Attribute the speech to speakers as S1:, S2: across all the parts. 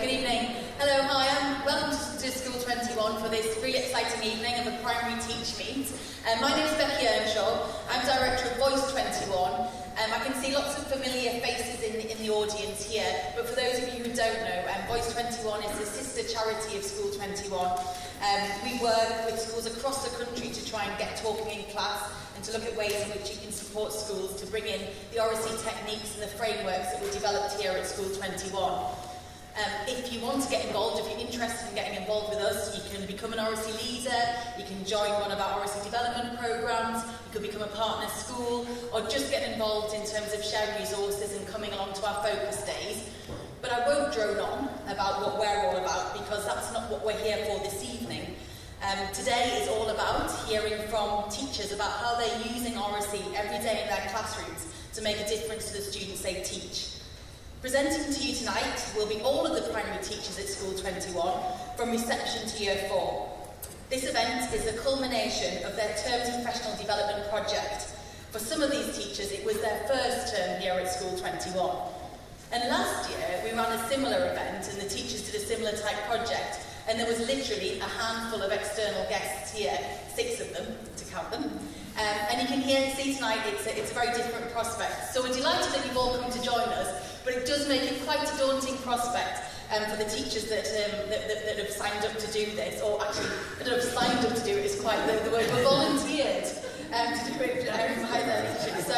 S1: good evening. Hello, hi, welcome to School 21 for this really exciting evening of a primary Teach Meet. My name is Becky Earnshaw. I'm Director of Voice 21. I can see lots of familiar faces in the audience here, but for those of you who don't know, Voice 21 is the sister charity of School 21. We work with schools across the country to try and get talking in class and to look at ways in which you can support schools to bring in the Oracy techniques and the frameworks that were developed here at School 21. If you want to get involved, if you're interested in getting involved with us, you can become an Oracy leader, you can join one of our Oracy development programs, you could become a partner school, or just get involved in terms of sharing resources and coming along to our focus days. But I won't drone on about what we're all about, because that's not what we're here for this evening. Today is all about hearing from teachers about how they're using Oracy every day in their classrooms to make a difference to the students they teach. Presenting to you tonight will be all of the primary teachers at School 21, from reception to Year 4. This event is the culmination of their term professional development project. For some of these teachers, it was their first term here at School 21. And last year, we ran a similar event, and the teachers did a similar type project, and there was literally a handful of external guests here, 6 of them, to count them. And you can see tonight it's a very different prospect. So we're delighted that you've all come to join us, but it does make it quite a daunting prospect for the teachers that have signed up to do this, or actually, that have signed up to do it is quite the word, but volunteered to do it by their teachers. So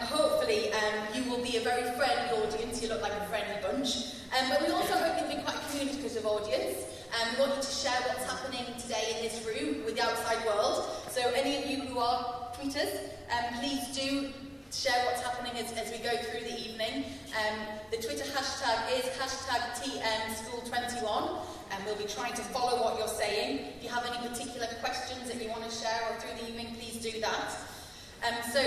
S1: hopefully you will be a very friendly audience. You look like a friendly bunch. But we also hope you'll be quite a communicative audience. We want you to share what's happening today in this room with the outside world. So any of you who are tweeters, please do share what's happening as we go through the evening. The Twitter hashtag is #TMSchool21, and we'll be trying to follow what you're saying. If you have any particular questions that you want to share or through the evening, please do that. So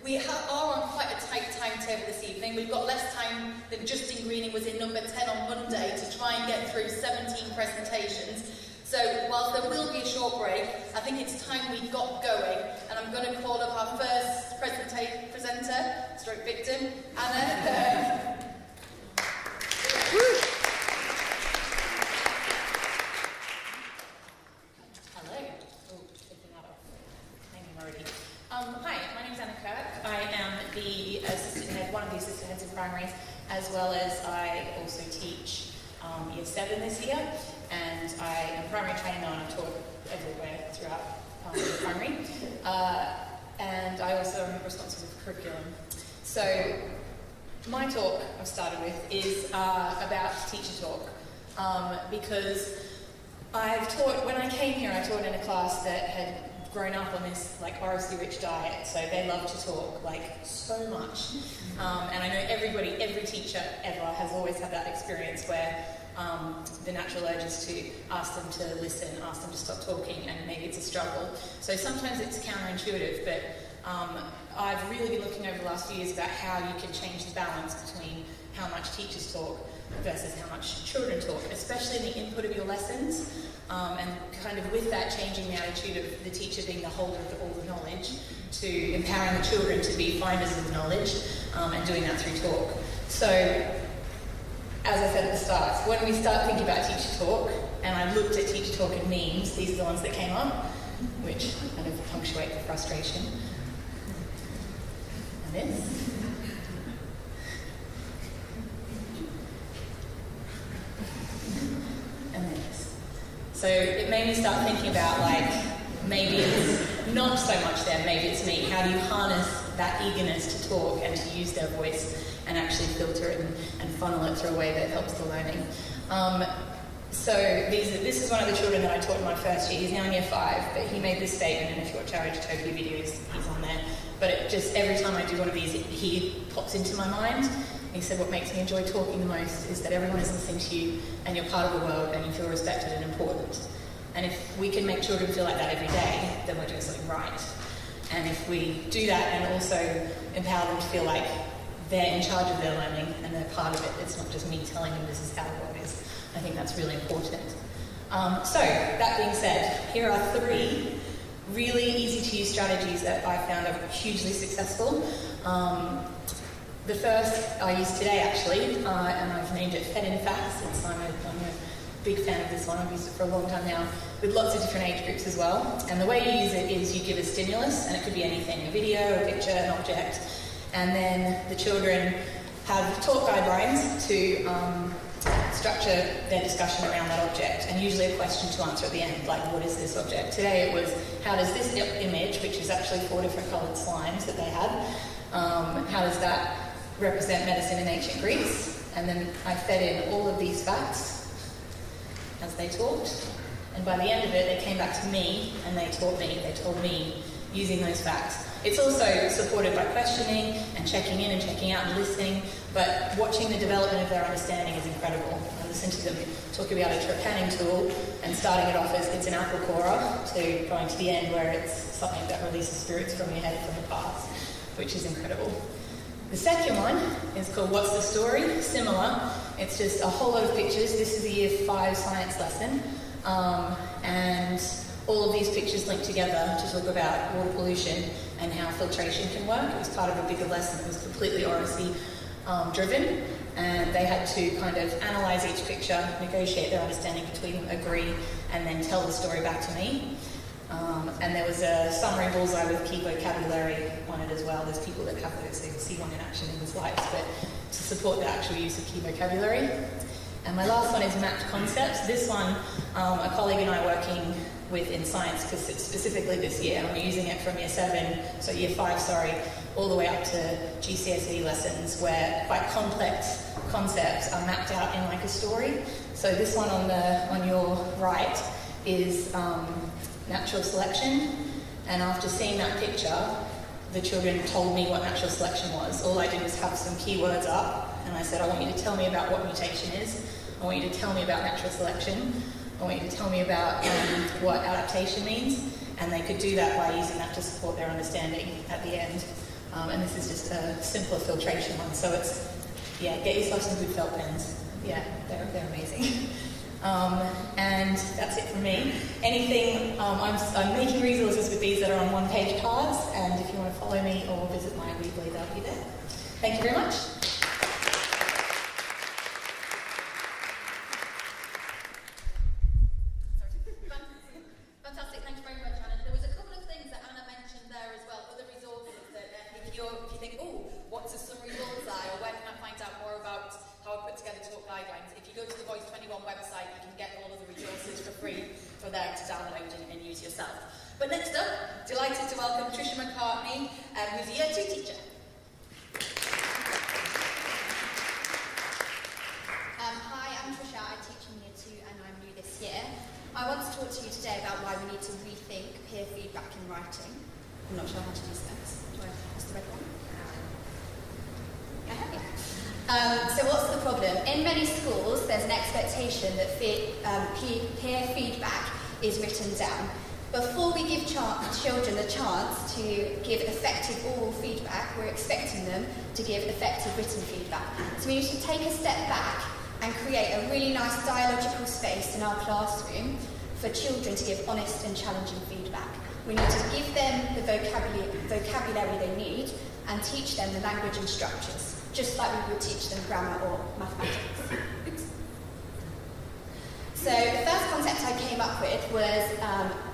S1: we are on quite a tight timetable this evening. We've got less time than Justin Greening was in number 10 on Monday to try and get through 17 presentations. So whilst there will be a short break, I think it's time we got going, and I'm going to call up our first presenter, stroke victim, Anna. Hello. Oh, taking that off. Thank you already. Hi, my name's Anna Kyrk. I am the assistant head, one of the assistant heads of primaries, as well as I also teach Year 7 this year, and I am a primary trainer and I taught everywhere throughout primary. And I also am responsible for curriculum. So my talk I've started with is about teacher talk, because I've taught, when I came here, I taught in a class that had grown up on this Oracy-rich diet, so they love to talk so much. And I know every teacher ever has always had that experience where the natural urge is to ask them to listen, ask them to stop talking, and maybe it's a struggle. So sometimes it's counterintuitive, but I've really been looking over the last few years about how you can change the balance between how much teachers talk versus how much children talk, especially in the input of your lessons, and kind of with that changing the attitude of the teacher being the holder of all the knowledge to empowering the children to be finders of knowledge, and doing that through talk. So, as I said at the start, when we start thinking about teacher talk, and I looked at teacher talk and memes, these are the ones that came up, which kind of punctuate the frustration. And this. And this. So it made me start thinking about maybe it's not so much them, maybe it's me. How do you harness that eagerness to talk and to use their voice and actually filter it and funnel it through a way that helps the learning? So this is one of the children that I taught in my first year. He's now in Year 5, but he made this statement, and if you watch our Utopia videos, he's on there. But it just every time I do one of these, he pops into my mind. He said, what makes me enjoy talking the most is that everyone is listening to you and you're part of the world and you feel respected and important. And if we can make children feel like that every day, then we're doing something right. And if we do that and also empower them to feel like they're in charge of their learning and they're part of it, it's not just me telling them this is how the world is, I think that's really important. So, that being said, here are 3 really easy to use strategies that I found are hugely successful.
S2: The first I used today actually, and I've named it Fed in Facts, since I'm a big fan of this one. I've used it for a long time now, with lots of different age groups as well. And the way you use it is you give a stimulus, and it could be anything, a video, a picture, an object, and then the children have talk guidelines to structure their discussion around that object, and usually a question to answer at the end, like, what is this object? Today it was, how does this image, which is actually 4 different coloured slimes that they had, how does that represent medicine in ancient Greece? And then I fed in all of these facts as they talked, and by the end of it they came back to me and they told me using those facts. It's also supported by questioning and checking in and checking out and listening, but watching the development of their understanding is incredible. I listen to them talk about a trepanning tool and starting it off as it's an apple corer to going to the end where it's something that releases spirits from your head from the past, which is incredible. The second one is called What's the Story? Similar. It's just a whole lot of pictures. This is a Year 5 science lesson. And all of these pictures link together to talk about water pollution and how filtration can work. It was part of a bigger lesson. It was completely Oracy driven. And they had to kind of analyse each picture, negotiate their understanding between them, agree, and then tell the story back to me. And there was a summary bullseye with key vocabulary on it as well. There's people that have those, so you can see one in action in the slides, but to support the actual use of key vocabulary. And my last one is mapped concepts. This one, a colleague and I are working with in science, because it's specifically this year, and we're using it from Year 5, all the way up to GCSE lessons, where quite complex concepts are mapped out in like a story. So this one on your right is natural selection, and after seeing that picture, the children told me what natural selection was. All I did was have some keywords up, and I said, I want you to tell me about what mutation is, I want you to tell me about natural selection, I want you to tell me about what adaptation means, and they could do that by using that to support their understanding at the end. And this is just a simpler filtration one, so it's, get yourself some good felt pens. Yeah, they're amazing. And that's it from me. Anything, I'm making resources with these that are on one-page cards, and if you want to follow me or visit my Weebly, they'll be there. Thank you very much.
S1: Fantastic, thank you very much, Anna. There was a couple of things that Anna mentioned there as well, other resources that if you think, what's a summary bullseye, or where can I find out more about how I put together talk guidelines, if you go to the Voice 21 website, you can get all of the resources for free for there to download and use yourself. But next up, delighted to welcome Tricia McCartney, who's a Year 2 teacher.
S3: Hi, I'm Tricia. I teach in Year 2 and I'm new this year. I want to talk to you today about why we need to rethink peer feedback in writing. I'm not sure how to use this. Do I press the red one? So what's the problem? In many schools, there's an expectation that peer feedback is written down. Before we give children the chance to give effective oral feedback, we're expecting them to give effective written feedback. So we need to take a step back and create a really nice dialogical space in our classroom for children to give honest and challenging feedback. We need to give them the vocabulary they need and teach them the language and structures, just like we would teach them grammar or mathematics. So the first concept I came up with was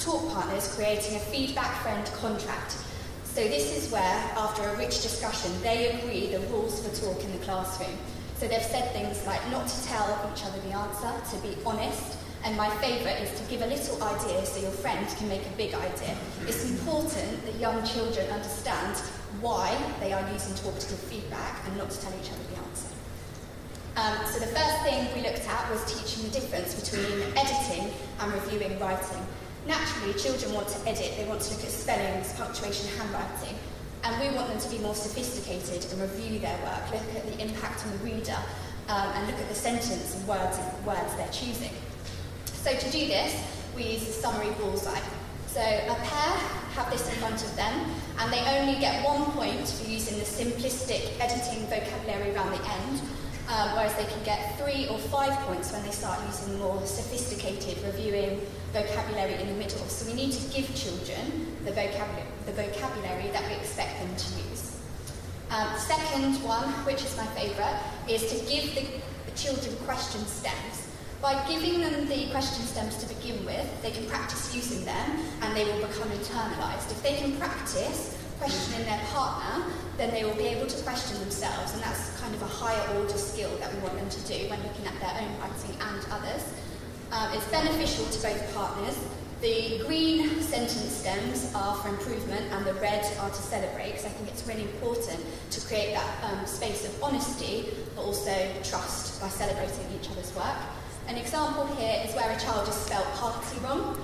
S3: talk partners creating a feedback friend contract. So this is where, after a rich discussion, they agree the rules for talk in the classroom. So they've said things like not to tell each other the answer, to be honest, and my favourite is to give a little idea so your friend can make a big idea. It's important that young children understand why they are using talk to give feedback and not to tell each other the answer. So the first thing we looked at was teaching the difference between editing and reviewing writing. Naturally, children want to edit, they want to look at spellings, punctuation, handwriting, and we want them to be more sophisticated and review their work, look at the impact on the reader, and look at the sentence and words they're choosing. So to do this, we use the summary bullseye. So a pair have this in front of them, and they only get 1 point for using the simplistic editing vocabulary around the end, whereas they can get 3 or 5 points when they start using more sophisticated reviewing vocabulary in the middle. So we need to give children the vocabulary that we expect them to use. The second one, which is my favourite, is to give the children question stems. By giving them the question stems to begin with, they can practice using them and they will become internalised. If they can practice questioning their partner, then they will be able to question themselves, and that's kind of a higher order skill that we want them to do when looking at their own writing and others. It's beneficial to both partners. The green sentence stems are for improvement and the red are to celebrate, because I think it's really important to create that space of honesty but also trust by celebrating each other's work. An example here is where a child has spelled party wrong.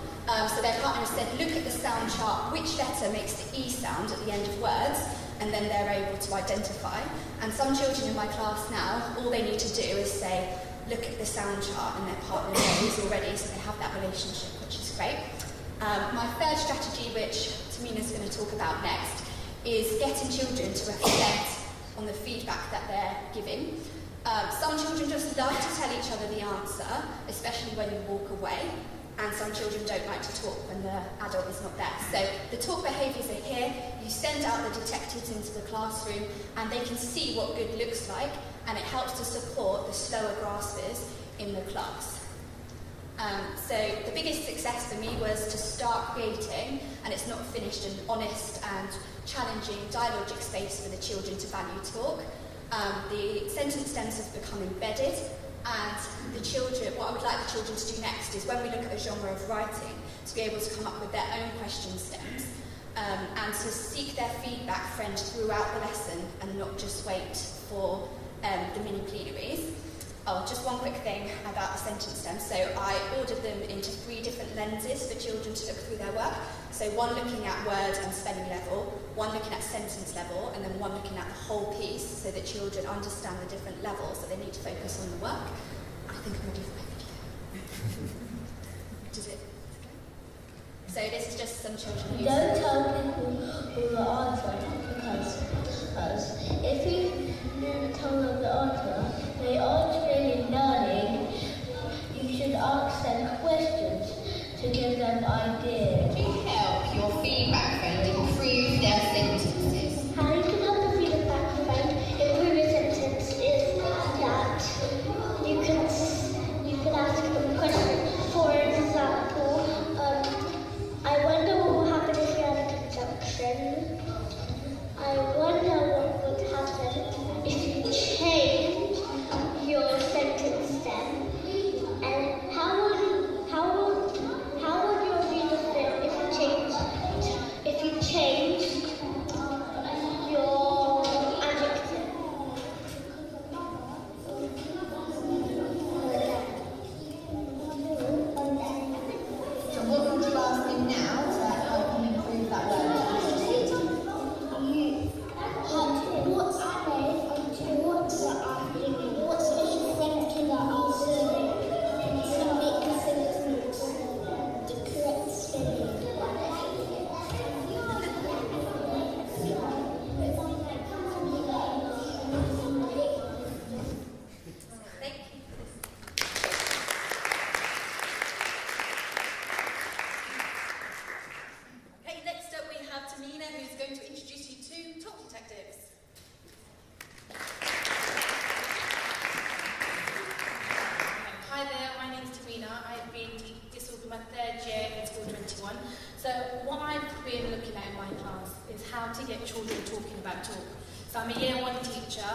S3: So their partner has said, look at the sound chart, which letter makes the E sound at the end of words, and then they're able to identify. And some children in my class now, all they need to do is say, look at the sound chart, and their partner knows already, so they have that relationship, which is great. My third strategy, which Tahmina's going to talk about next, is getting children to reflect on the feedback that they're giving. Some children just love to tell each other the answer, especially when you walk away, and some children don't like to talk when the adult is not there. So the talk behaviours are here. You send out the detectives into the classroom and they can see what good looks like, and it helps to support the slower graspers in the class. So the biggest success for me was to start creating, and it's not finished, an honest and challenging dialogic space for the children to value talk. The sentence stems have become embedded, and the children, what I would like the children to do next is, when we look at a genre of writing, to be able to come up with their own question stems, and to seek their feedback throughout the lesson and not just wait for the mini plenaries. Oh, just one quick thing about the sentence stems. So I ordered them into 3 different lenses for children to look through their work. So one looking at word and spelling level, one looking at sentence level, and then one looking at the whole piece, so that children understand the different levels that they need to focus on the work. I think I'm ready for my video. Does it? So this is just some children using.
S4: Don't tell people the answer, because if you tell them the answer, they aren't really learning. You should ask them questions to give them ideas.
S5: To help your feedback friend improve their sentences.
S4: How you can help the feedback friend improve a sentence is that you can ask them a question. For example, I wonder what will happen if you had a conjunction. I wonder what would happen if you change your sentence stem. And how would your reader feel if you change your adjective?
S5: So what would you ask him now to help him improve that word?
S4: What's special thinking that answer to make the sentence the correct spelling?
S3: Thank you. Okay, next up we have Tahmina, who's going to introduce you to talk detectives.
S2: Hi there, my name's Tahmina. I've been this will be my 3rd year in School 21. So what I've been looking at in my class is how to get children talking about talk. So I'm a year 1 teacher,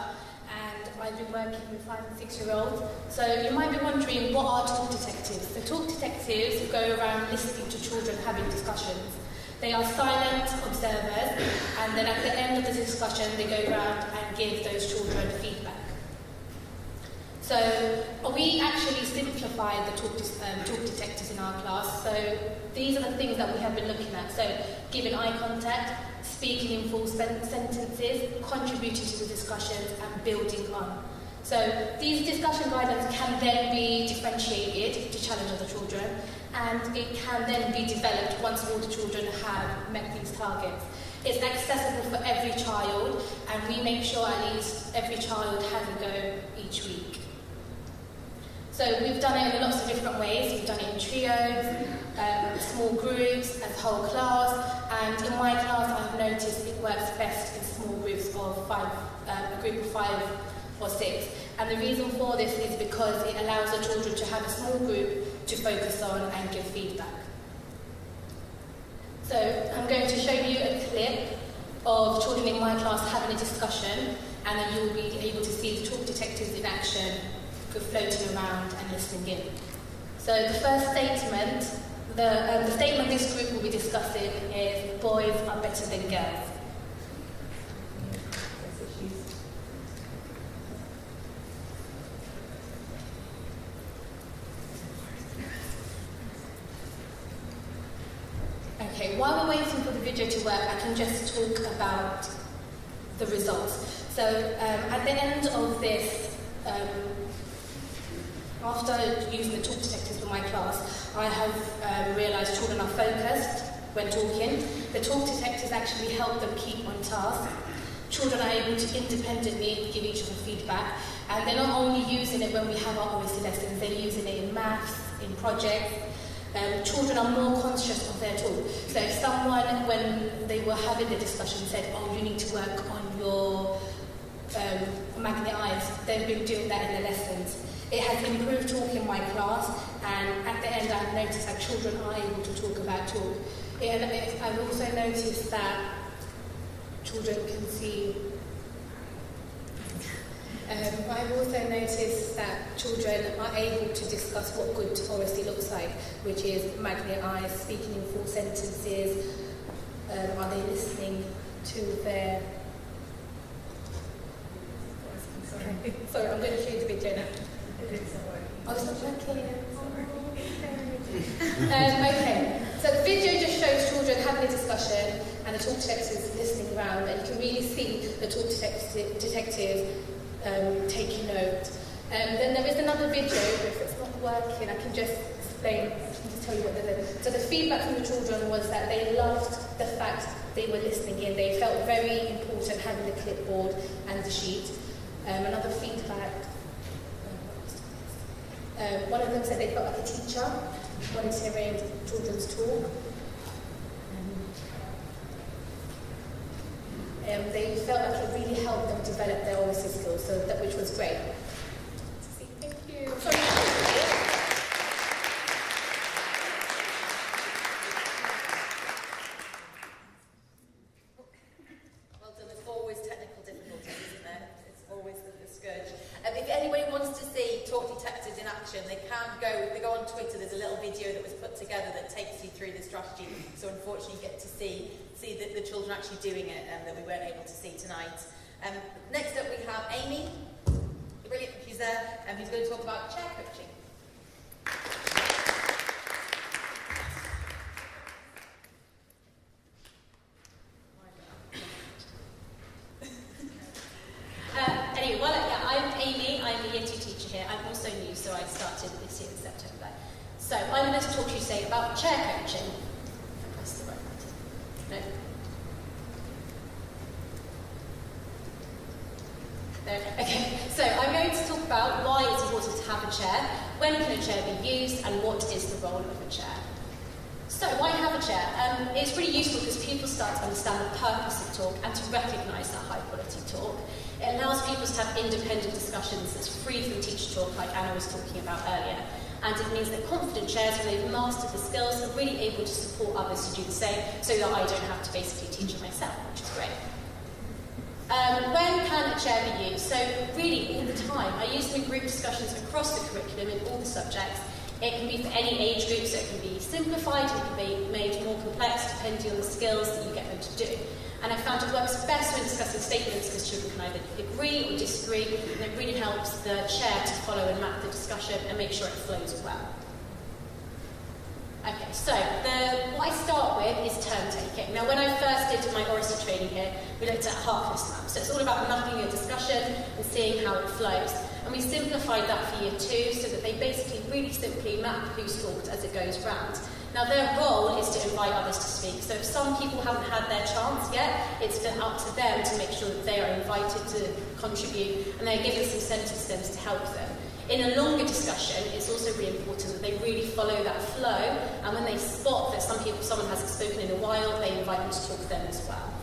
S2: and I've been working with 5 and 6-year-olds. So you might be wondering, what are talk detectives? The talk detectives go around listening to children having discussions. They are silent observers, and then at the end of the discussion, they go around and give those children feedback. So we actually simplified the talk detectives in our class. So these are the things that we have been looking at. So giving eye contact, speaking in full sentences, contributing to the discussions, and building on. So these discussion guidelines can then be differentiated to challenge other children, and it can then be developed once all the children have met these targets. It's accessible for every child, and we make sure at least every child has a go each week. So we've done it in lots of different ways. We've done it in trios, small groups, as whole class, and in my class I've noticed it works best in small groups of 5, a group of 5 or 6. And the reason for this is because it allows the children to have a small group to focus on and give feedback. So I'm going to show you a clip of children in my class having a discussion, and then you will be able to see the talk detectives in action, floating around and listening in. So the first statement, the statement this group will be discussing is boys are better than girls. Okay, while we're waiting for the video to work, I can just talk about the results. So at the end of this, after using the talk detectives for my class, I have realised children are focused when talking. The talk detectives actually help them keep on task. Children are able to independently give each other feedback, and they're not only using it when we have our Oracy lessons, they're using it in maths, in projects. Children are more conscious of their talk. So if someone, when they were having the discussion, said, oh, you need to work on your magnet eyes, they've been doing that in the lessons. It has improved talk in my class, and at the end I've noticed that children are able to talk about talk. I've also noticed that children can see. I've also noticed that children are able to discuss what good Oracy looks like, which is magnet eyes, speaking in full sentences. Are they listening to their... Sorry, I'm going to show you the video now. Oh, it's not working. Okay, so the video just shows children having a discussion and the talk detectives listening around, and you can really see the talk detective taking note. Then there is another video, if it's not working, I can just explain, I can just tell you what they did. So the feedback from the children was that they loved the fact they were listening in. They felt very important having the clipboard and the sheet. Another feedback, one of them said they felt like a teacher, monitoring children's talk. They felt like it really helped them develop their Oracy skills, which was great. Thank you. Sorry.
S1: Well done. There's always technical difficulties, isn't there? It's always the scourge. If anybody wants to see talk detectives in action, they go on Twitter. There's a little video that was put together that takes you through the strategy. So unfortunately, you get to see the children actually doing it that we weren't able to see tonight. Next up, we have Amy. Brilliant, she's there, and who's going to talk about chair coaching.
S6: I'm Amy. I'm a Year 2 teacher here. I'm also new, so I started this year in September. So I'm going to talk to you today about chair coaching. If I press the right button. No. No. Okay. So I'm going to talk about why it's important to have a chair, when can a chair be used, and what is the role of a chair. So why have a chair? It's really useful because people start to understand the purpose of talk and to recognise that high quality talk. It allows people to have independent discussions that's free from teacher talk, like Anna was talking about earlier. And it means that confident chairs, when they've mastered the skills, are really able to support others to do the same, so that I don't have to basically teach it myself, which is great. When can a chair be used? So really, all the time. I use them in group discussions across the curriculum in all the subjects. It can be for any age group, so it can be simplified, it can be made more complex depending on the skills that you get them to do. And I found it works best when discussing statements because children can either agree or disagree, and it really helps the chair to follow and map the discussion and make sure it flows well. Okay, so what I start with is turn taking. Now, when I first did my Oracy training here, we looked at harkness maps. So it's all about mapping your discussion and seeing how it flows. And we simplified that for Year 2 so that they basically really simply map who's talked as it goes round. Now, their role is to invite others to speak. So if some people haven't had their chance yet, it's up to them to make sure that they are invited to contribute and they're given some sentence stems to help them. In a longer discussion, it's also really important that they really follow that flow, and when they spot that someone hasn't spoken in a while, they invite them to talk to them as well.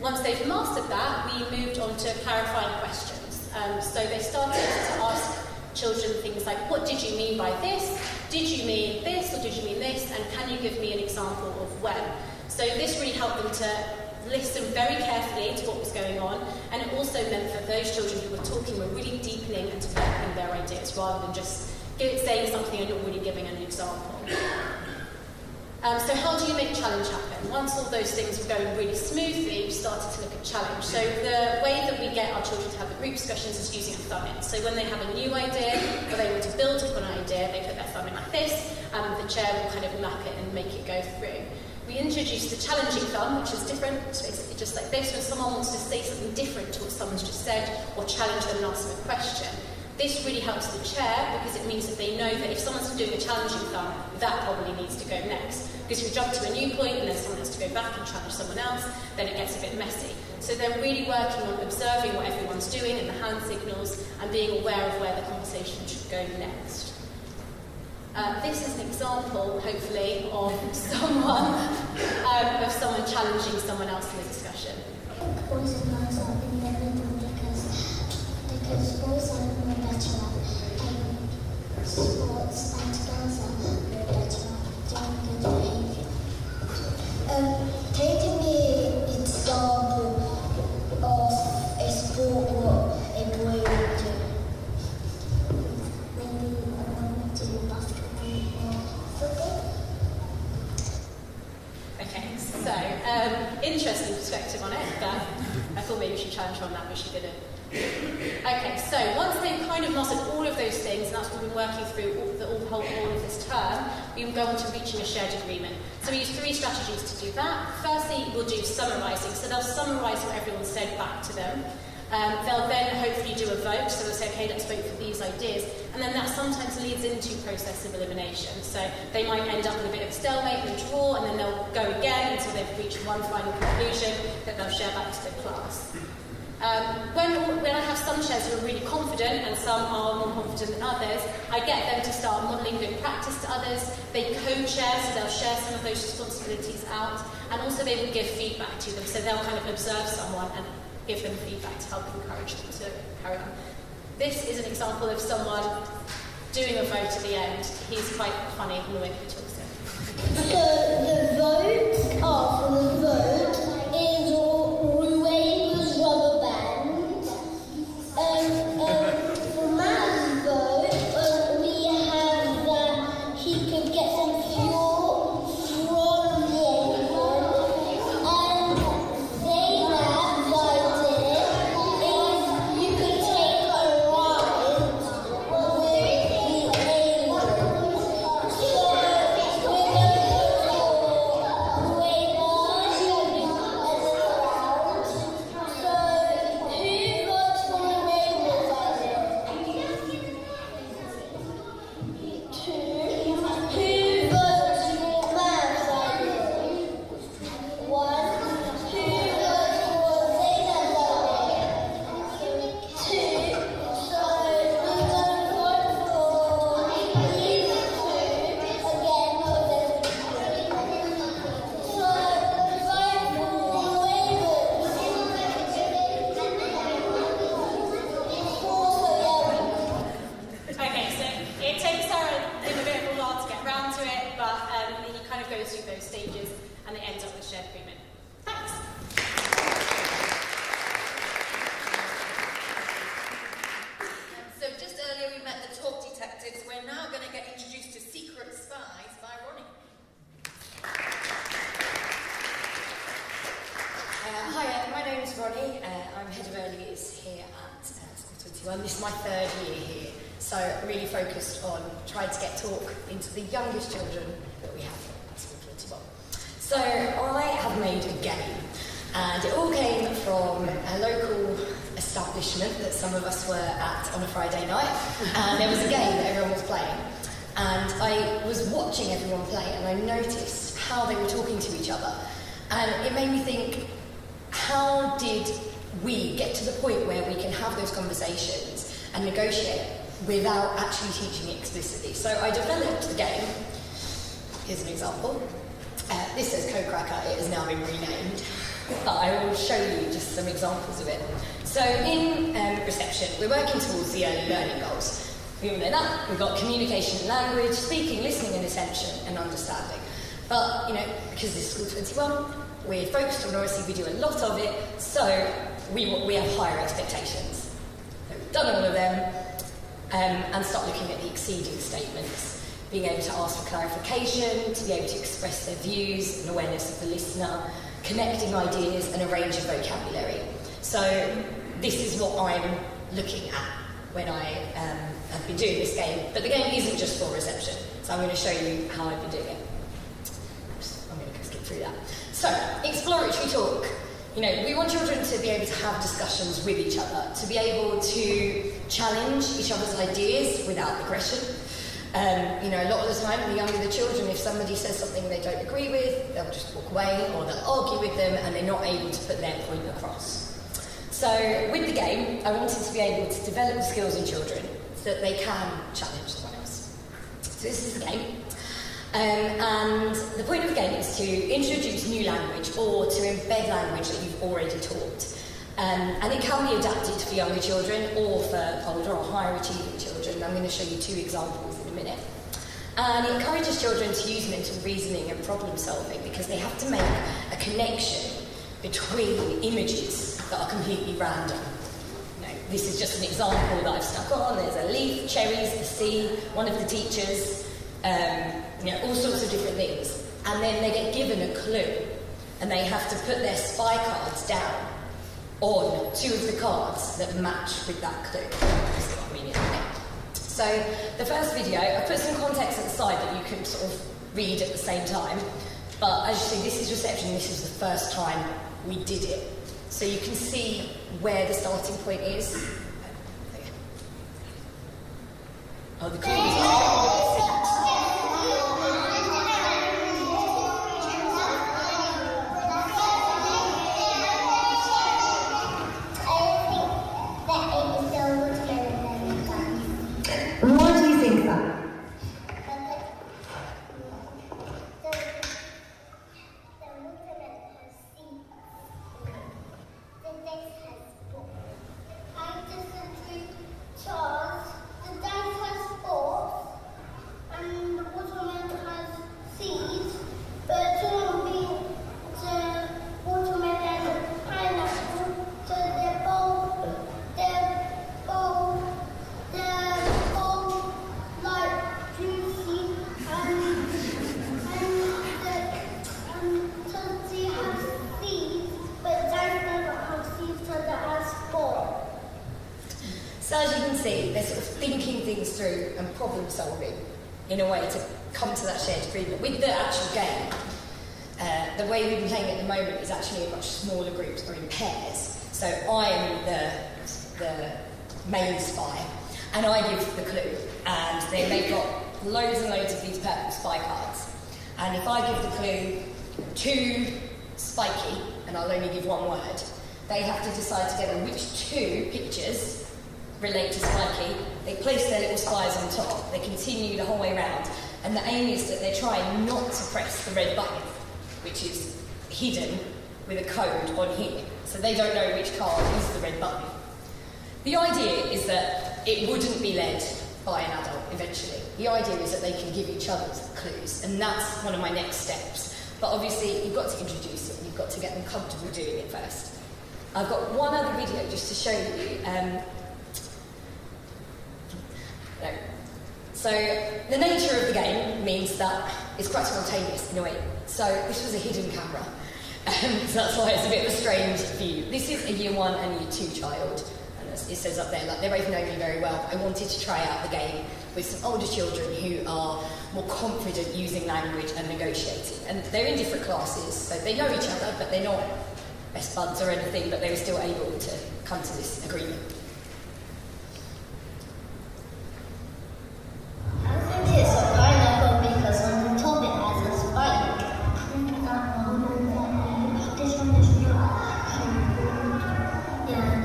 S6: Once they've mastered that, we moved on to clarifying questions. So they started to ask children things like, what did you mean by this? Did you mean this, or did you mean this? And can you give me an example of when? So this really helped them to listen very carefully to what was going on, and it also meant that those children who were talking were really deepening and developing their ideas rather than just saying something and not really giving an example. So how do you make challenge happen? Once all those things were going really smoothly, we started to look at challenge. So the way that we get our children to have the group discussions is using a thumb in. So when they have a new idea, or they want to build upon an idea, they put their thumb in like this, and the chair will kind of map it and make it go through. We introduced the challenging thumb, which is different. It's basically just like this, when someone wants to say something different to what someone's just said, or challenge them and ask them a question. This really helps the chair, because it means that they know that if someone's doing a challenging thumb, that probably needs to go next. Because if we jump to a new point and then someone has to go back and challenge someone else, then it gets a bit messy. So they're really working on observing what everyone's doing and the hand signals, and being aware of where the conversation should go next. This is an example, hopefully, of someone challenging someone else in a discussion.
S4: Boys and girls are in the middle because boys are more better at sports and girls are more better at doing good behaviour. Take me an example of a sport what a boy would do. Maybe I want to do basketball or football.
S6: Okay, so interesting perspective on it, but I thought maybe we should challenge her on that, but she didn't. Okay, so once they've kind of mastered all of those things, and that's what we've been working through all of this term, we will go on to reaching a shared agreement. So we use 3 strategies to do that. Firstly, we'll do summarising. So they'll summarise what everyone said back to them. They'll then hopefully do a vote, so they'll say, okay, let's vote for these ideas, and then that sometimes leads into process of elimination. So they might end up with a bit of a stalemate and draw, and then they'll go again until they've reached one final conclusion that they'll share back to the class. When I have some chairs who are really confident and some are more confident than others, I get them to start modelling good practice to others. They co-chair, so they'll share some of those responsibilities out, and also they will give feedback to them, so they'll kind of observe someone and give them feedback to help encourage them to carry on. This is an example of someone doing a vote at the end. He's quite funny in the way that he talks to.
S4: So the vote after the vote is Ruena's rubber band. For Matt's vote, we have that he could get some fuel from the apron, and Zainab's idea is you could take a ride with the apron.
S7: Roni. I'm Head of Early Years here at School 21. This is my 3rd year here, so really focused on trying to get talk into the youngest children that we have at School 21. So I have made a game, and it all came from a local establishment that some of us were at on a Friday night, and there was a game that everyone was playing. And I was watching everyone play, and I noticed how they were talking to each other. And it made me think, how did we get to the point where we can have those conversations and negotiate? without actually teaching it explicitly. So I developed the game. Here's an example. This says Code Cracker, it has now been renamed, but I will show you just some examples of it. So in reception, we're working towards the early learning goals. We all know that. We've got communication and language, speaking, listening and attention, and understanding. But, because this is School 21, we're focused on Oracy, we do a lot of it, so we have higher expectations. So we've done all of them, and start looking at the exceeding statements, being able to ask for clarification, to be able to express their views and awareness of the listener, connecting ideas and a range of vocabulary. So this is what I'm looking at when I have been doing this game. But the game isn't just for reception, so I'm going to show you how I've been doing it. Oops, I'm going to skip through that. So, exploratory talk. We want children to be able to have discussions with each other, to be able to challenge each other's ideas without aggression. A lot of the time, the younger the children, if somebody says something they don't agree with, they'll just walk away or they'll argue with them and they're not able to put their point across. So, with the game, I wanted to be able to develop the skills in children so that they can challenge someone else. So this is the game. And the point of the game is to introduce new language or to embed language that you've already taught. And it can be adapted for younger children or for older or higher achieving children. I'm going to show you 2 examples in a minute. And it encourages children to use mental reasoning and problem solving because they have to make a connection between images that are completely random. This is just an example that I've stuck on. There's a leaf, cherries, the sea, one of the teachers, all sorts of different things. And then they get given a clue and they have to put their spy cards down on 2 of the cards that match with that clue. That's what I mean in a minute. So the first video, I put some context at the side that you can sort of read at the same time. But as you see, this is reception. This is the first time we did it. So you can see where the starting point is. Oh, the clue is
S8: Why do you think that?
S7: through and problem solving in a way to come to that shared agreement. With the actual game, the way we've been playing it at the moment is actually in much smaller groups or in pairs. So I'm the main spy and I give the clue, and then they've got loads and loads of these purple spy cards, and if I give the clue to Spiky and I'll only give one word, they have to decide together which 2 pictures relate to Spiky. They place their little spies on top. They continue the whole way around. And the aim is that they're trying not to press the red button, which is hidden with a code on here. So they don't know which card is the red button. The idea is that it wouldn't be led by an adult eventually. The idea is that they can give each other clues. And that's one of my next steps. But obviously, you've got to introduce it. You've got to get them comfortable doing it first. I've got one other video just to show you. So the nature of the game means that it's quite spontaneous in a way. So this was a hidden camera. So that's why it's a bit of a strange view. This is a year 1 and year 2 child. And it says up there, like, they both know me very well. I wanted to try out the game with some older children who are more confident using language and negotiating. And they're in different classes, so they know each other, but they're not best buds or anything, but they were still able to come to this agreement.
S4: I think it's a pineapple because on the top it has a spike. This one is not. Yeah.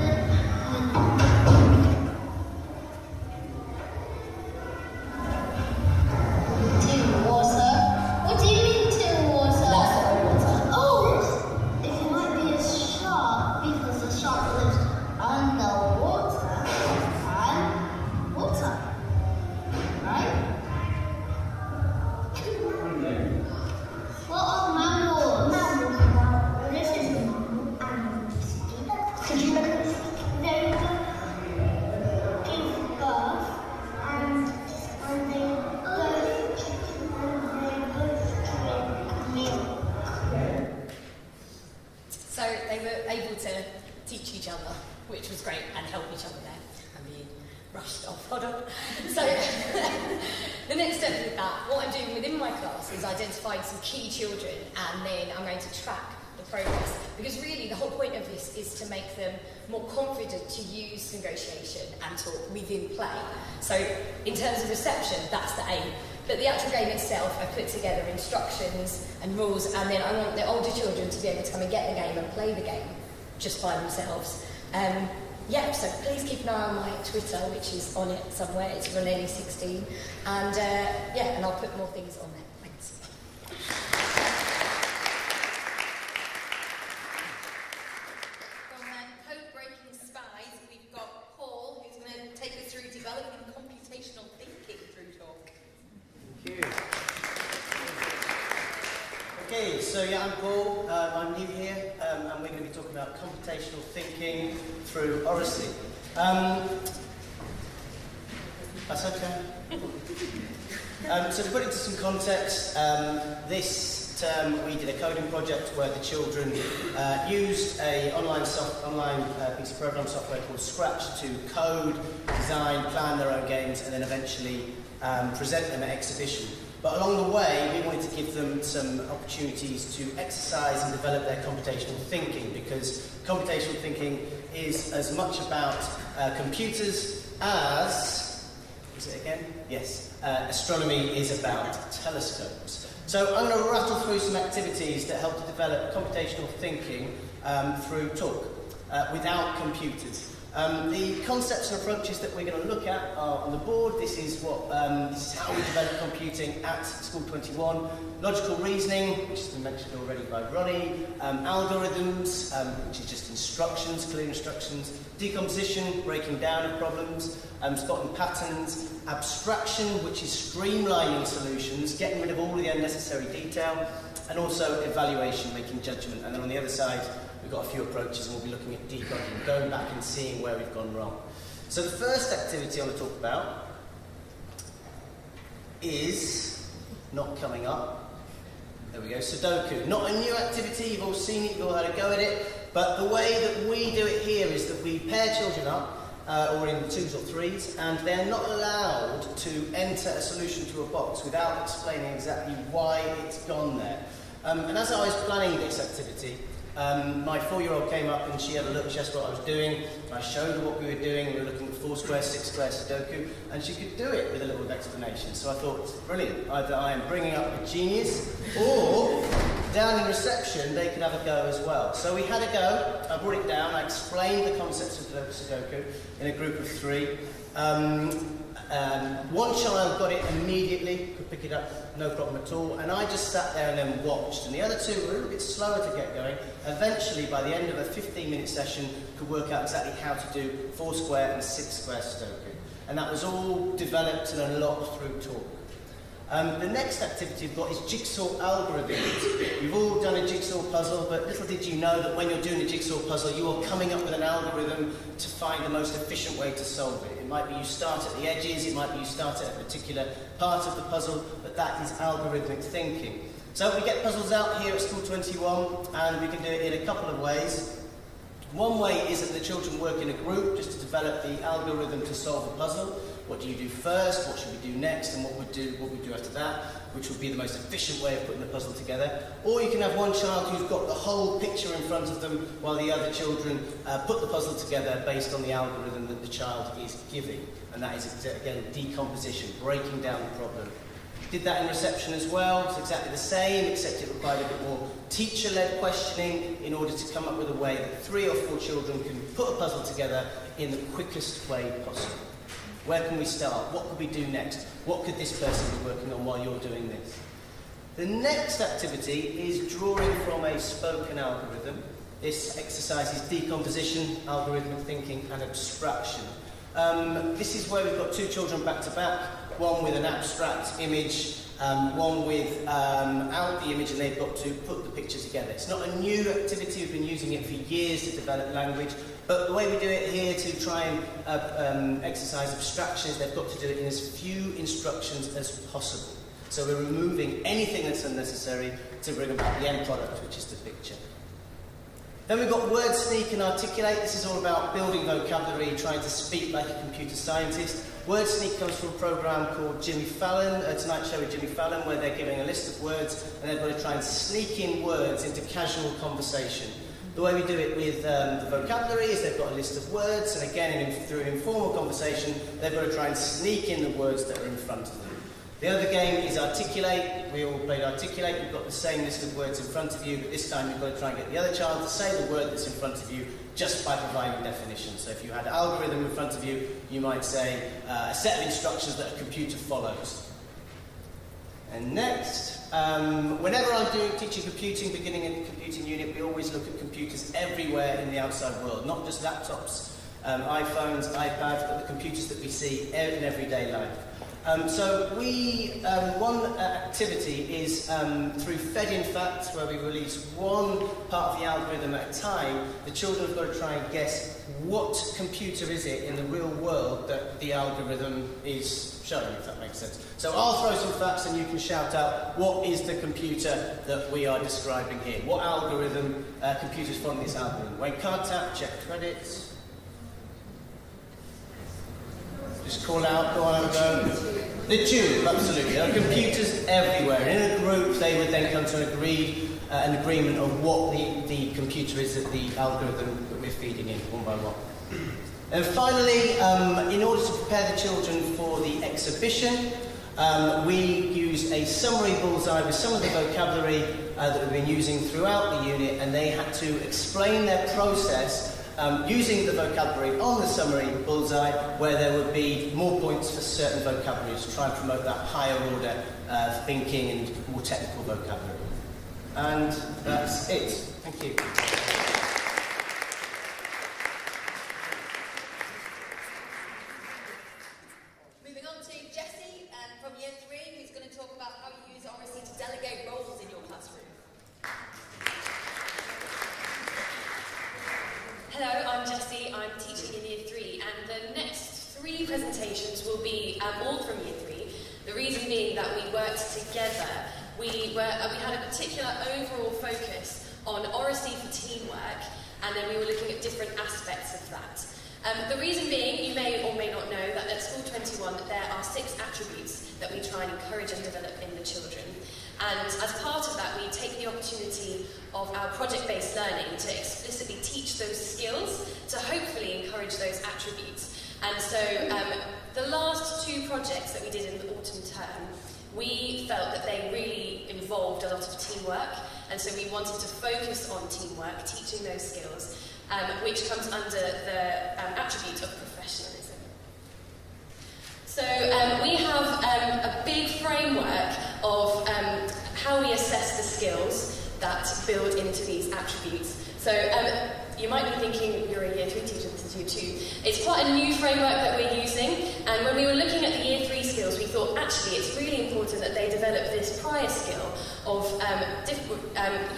S7: to teach each other, which was great, and help each other there. I'm being rushed off, hold on. So, the next step with that, what I'm doing within my class is identifying some key children, and then I'm going to track the progress, because really the whole point of this is to make them more confident to use negotiation and talk within play. So in terms of reception, that's the aim. But the actual game itself, I put together instructions and rules, and then I want the older children to be able to come and get the game and play the game just by themselves. So please keep an eye on my Twitter, which is on it somewhere. It's Roni16, and and I'll put more things on there. Thanks.
S1: From code-breaking spies, we've got Paul, who's going to take us through developing computational thinking through talk.
S9: Thank you. Okay, so I'm Paul. I'm new here, and we're going to be talking about computational thinking through Oracy. That's okay. So to put it into some context, this term we did a coding project where the children used an online piece of program software called Scratch to code, design, plan their own games, and then eventually present them at exhibition. But along the way, we wanted to give them some opportunities to exercise and develop their computational thinking, because computational thinking is as much about computers as, is it again? Yes, astronomy is about telescopes. So I'm going to rattle through some activities that help to develop computational thinking through talk, without computers. The concepts and approaches that we're going to look at are on the board. This is how we develop computing at School 21. Logical reasoning, which has been mentioned already by Roni. Algorithms, which is just instructions, clear instructions. Decomposition, breaking down of problems. Spotting patterns. Abstraction, which is streamlining solutions, getting rid of all the unnecessary detail. And also evaluation, making judgment. And then on the other side, we've got a few approaches, and we'll be looking at debugging, going back and seeing where we've gone wrong. So the first activity I want to talk about is not coming up. There we go, Sudoku. Not a new activity, you've all seen it, you've all had a go at it, but the way that we do it here is that we pair children up, or in twos or threes, and they're not allowed to enter a solution to a box without explaining exactly why it's gone there. And as I was planning this activity, my 4-year-old came up and she had a look, she asked what I was doing, and I showed her what we were doing. We were looking at 4 square, 6 square Sudoku, and she could do it with a little explanation. So I thought, brilliant, either I am bringing up a genius, or down in reception they could have a go as well. So we had a go, I brought it down, I explained the concepts of Sudoku in a group of 3. One child got it immediately, could pick it up, no problem at all, and I just sat there and then watched, and the other 2 were a little bit slower to get going. Eventually, by the end of a 15-minute session, could work out exactly how to do 4 square and 6 square Sudoku. And that was all developed and unlocked through talk. The next activity we've got is jigsaw algorithms. You've all done a jigsaw puzzle, but little did you know that when you're doing a jigsaw puzzle, you are coming up with an algorithm to find the most efficient way to solve it. It might be you start at the edges, it might be you start at a particular part of the puzzle, but that is algorithmic thinking. So we get puzzles out here at School 21, and we can do it in a couple of ways. One way is that the children work in a group just to develop the algorithm to solve a puzzle. What do you do first? What should we do next? And what we do after that, which will be the most efficient way of putting the puzzle together. Or you can have one child who's got the whole picture in front of them, while the other children put the puzzle together based on the algorithm that the child is giving. And that is, again, decomposition, breaking down the problem. Did that in reception as well. It's exactly the same, except it required a bit more teacher-led questioning in order to come up with a way that 3 or 4 children can put a puzzle together in the quickest way possible. Where can we start? What could we do next? What could this person be working on while you're doing this? The next activity is drawing from a spoken algorithm. This exercise is decomposition, algorithmic thinking, and abstraction. This is where we've got 2 children back to back, one with an abstract image, one without the image, and they've got to put the picture together. It's not a new activity, we've been using it for years to develop language, but the way we do it here to try and exercise abstraction is they've got to do it in as few instructions as possible. So we're removing anything that's unnecessary to bring about the end product, which is the picture. Then we've got word sneak and articulate. This is all about building vocabulary, trying to speak like a computer scientist. Word sneak comes from a program called Jimmy Fallon, Tonight Show with Jimmy Fallon, where they're giving a list of words and they've got to try and sneak in words into casual conversation. The way we do it with the vocabulary is they've got a list of words, and again, through an informal conversation, they've got to try and sneak in the words that are in front of them. The other game is articulate. We all played articulate. We've got the same list of words in front of you, but this time you've got to try and get the other child to say the word that's in front of you just by providing definition. So if you had algorithm in front of you, you might say a set of instructions that a computer follows. And next, whenever I'm teaching computing, beginning in the computing unit, we always look at computers everywhere in the outside world, not just laptops, iPhones, iPads, but the computers that we see in everyday life. So one activity is through Fed in Fact, where we release one part of the algorithm at a time. The children have got to try and guess what computer is it in the real world that the algorithm is showing, if that makes sense. So I'll throw some facts and you can shout out, what is the computer that we are describing here? What algorithm, computers following this algorithm? When can't tap, check credits. Just call out, go on and go. The tube, absolutely. There are computers everywhere. In a group, they would then come to an agreement of what the computer is that the algorithm that we're feeding in, one by one. And finally, in order to prepare the children for the exhibition, we use a summary bullseye with some of the vocabulary that we've been using throughout the unit, and they had to explain their process using the vocabulary on the summary bullseye, where there would be more points for certain vocabularies to try and promote that higher order thinking and more technical vocabulary. And that's it. Thank you.
S1: Moving on to Jessie from Year 3, who's going to talk about how you use Oracy to delegate roles in your classroom.
S10: Hello, I'm Jessie, I'm teaching in Year 3, and the next 3 presentations will be all from Year 3. The reason being that we worked together. We had a particular overall focus on Oracy for teamwork, and then we were looking at different aspects of that. The reason being, you may or may not know, that at School 21 there are 6 attributes that we try and encourage and develop in the children. And as part of that, we take the opportunity of our project-based learning to explicitly teach those skills to hopefully encourage those attributes. And so the last 2 projects that we did in the autumn term, we felt that they really involved a lot of teamwork, and so we wanted to focus on teamwork, teaching those skills, which comes under the attribute of professionalism. So we have a big framework of how we assess the skills that build into these attributes. So you might be thinking, you're a Year 3 teacher, this is Year 2. It's quite a new framework that we're using, and when we were looking at the Year 3 skills, we thought actually it's really important that they develop this prior skill of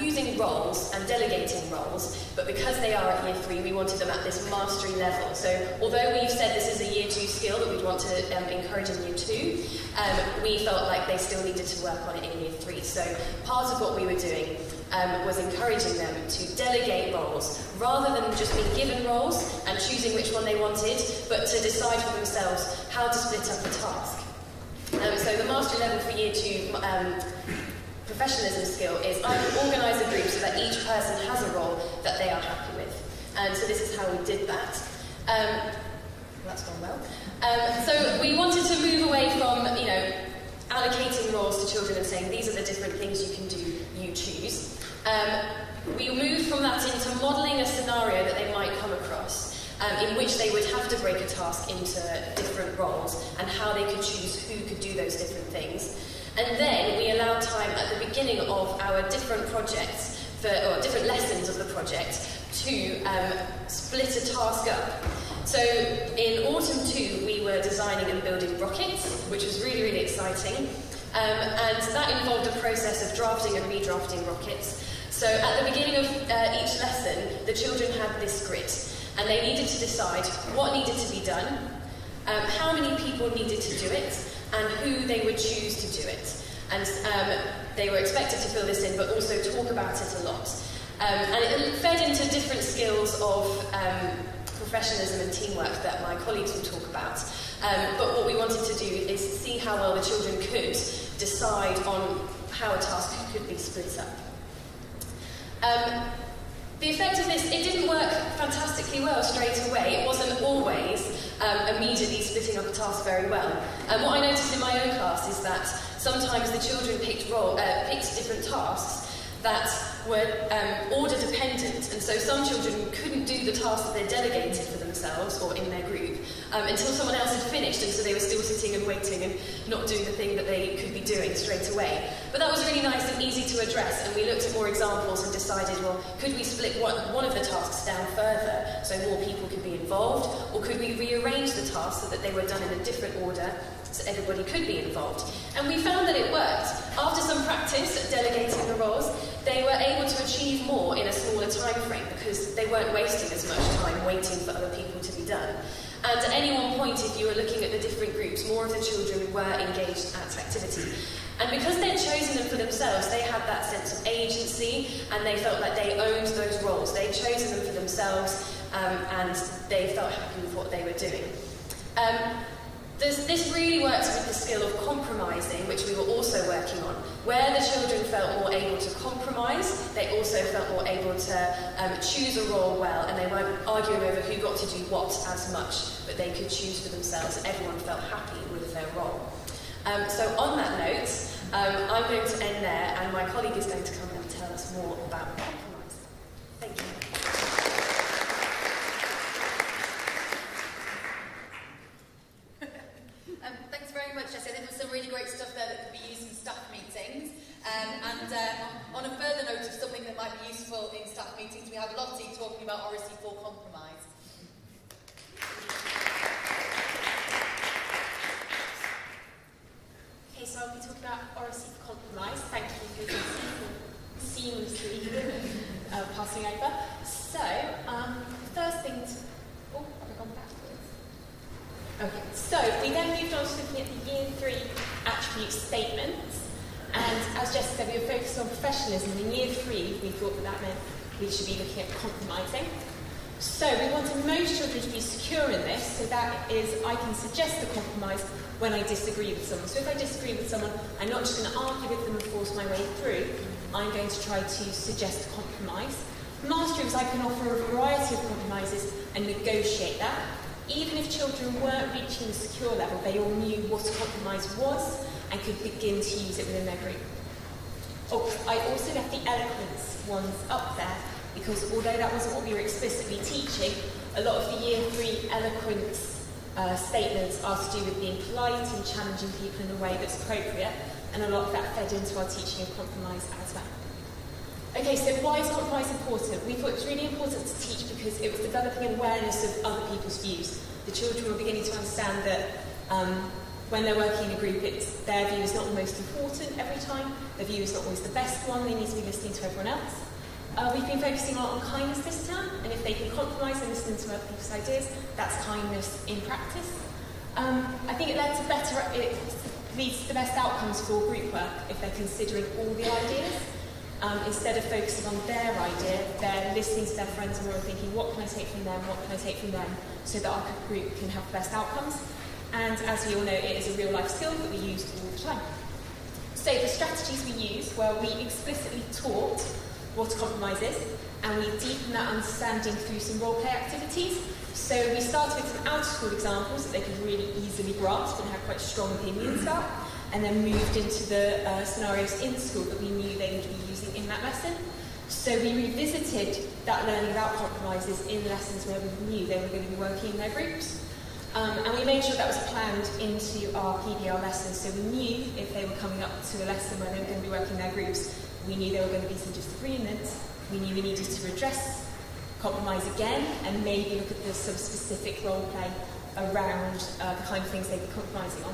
S10: using roles and delegating roles, but because they are at Year 3, we wanted them at this mastery level. So although we've said this is a Year 2 skill that we'd want to encourage in Year 2, we felt like they still needed to work on it in Year 3. So part of what we were doing was encouraging them to delegate roles, rather than just being given roles and choosing which one they wanted, but to decide for themselves how to split up a task. So the mastery level for Year 2 professionalism skill is I organise a group so that each person has a role that they are happy with. And so this is how we did that. That's gone well. So we wanted to move away from, allocating roles to children and saying these are the different things you can do, you choose. We moved from that into modelling a scenario that they might come across, in which they would have to break a task into different roles and how they could choose who could do those different things. And then we allowed time at the beginning of our different projects, or different lessons of the project, to split a task up. So in Autumn 2, we were designing and building rockets, which was really, really exciting. And that involved a process of drafting and redrafting rockets. So at the beginning of each lesson, the children had this grid, and they needed to decide what needed to be done, how many people needed to do it, and who they would choose to do it. And they were expected to fill this in, but also talk about it a lot. And it fed into different skills of professionalism and teamwork that my colleagues will talk about. But what we wanted to do is see how well the children could decide on how a task could be split up. The effect of this, it didn't work fantastically well straight away. It wasn't always immediately splitting up a task very well. And what I noticed in my own class is that sometimes the children picked different tasks that were order dependent, and so some children couldn't do the task that they delegated for themselves or in their group until someone else had finished, and so they were still sitting and waiting and not doing the thing that they could be doing straight away. But that was really nice and easy to address, and we looked at more examples and decided, well, could we split one of the tasks down further so more people could be involved, or could we rearrange the tasks so that they were done in a different order so everybody could be involved? And we found that it worked. After some practice at delegating the roles, they were able to achieve more in a smaller time frame because they weren't wasting as much time waiting for other people to be done. And at any one point, if you were looking at the different groups, more of the children were engaged at activity. And because they'd chosen them for themselves, they had that sense of agency and they felt like they owned those roles. They'd chosen them for themselves and they felt happy with what they were doing. This really works with the skill of compromising, which we were also working on. Where the children felt more able to compromise, they also felt more able to choose a role well, and they weren't arguing over who got to do what as much, but they could choose for themselves, and everyone felt happy with their role. So on that note, I'm going to end there, and my colleague is going to come and tell us more about compromise. Thank you.
S1: Thanks very much, Jessie. I think there's some really great stuff there that could be used in staff meetings. On a further note of something that might be useful in staff meetings, we have Lottie talking about Oracy for compromise.
S11: Okay, so I'll be talking about Oracy for compromise. Thank you for seamlessly passing over. So, the first thing to... Oh, have I gone backwards? Okay, so we then moved on to looking at the Year 3 attribute statements. And as Jessie said, we were focused on professionalism. In Year 3, we thought that meant we should be looking at compromising. So we wanted most children to be secure in this, so that is, I can suggest a compromise when I disagree with someone. So if I disagree with someone, I'm not just going to argue with them and force my way through. I'm going to try to suggest a compromise. Mastery was I can offer a variety of compromises and negotiate that. Even if children weren't reaching the secure level, they all knew what a compromise was and could begin to use it within their group. Oh, I also left the eloquence ones up there because although that wasn't what we were explicitly teaching, a lot of the Year 3 eloquence statements are to do with being polite and challenging people in a way that's appropriate, and a lot of that fed into our teaching of compromise as well. Okay, so why is compromise important? We thought it was really important to teach because it was developing an awareness of other people's views. The children were beginning to understand that when they're working in a group, their view is not the most important every time. Their view is not always the best one. They need to be listening to everyone else. We've been focusing on kindness this term, and if they can compromise and listen to other people's ideas, that's kindness in practice. I think it leads to the best outcomes for group work if they're considering all the ideas. Instead of focusing on their idea, they're listening to their friends and thinking, what can I take from them, what can I take from them, so that our group can have the best outcomes. And as we all know, it is a real-life skill that we use all the time. So the strategies we use, well, we explicitly taught what a compromise is, and we deepened that understanding through some role-play activities. So we started with some out-of-school examples that they could really easily grasp and have quite strong opinions about, and then moved into the scenarios in school that we knew they would be using in that lesson. So we revisited that learning about compromises in lessons where we knew they were going to be working in their groups. And we made sure that was planned into our PBL lessons, so we knew if they were coming up to a lesson where they were going to be working in their groups, we knew there were going to be some disagreements, we knew we needed to address compromise again, and maybe look at some specific role play around the kind of things they'd be compromising on.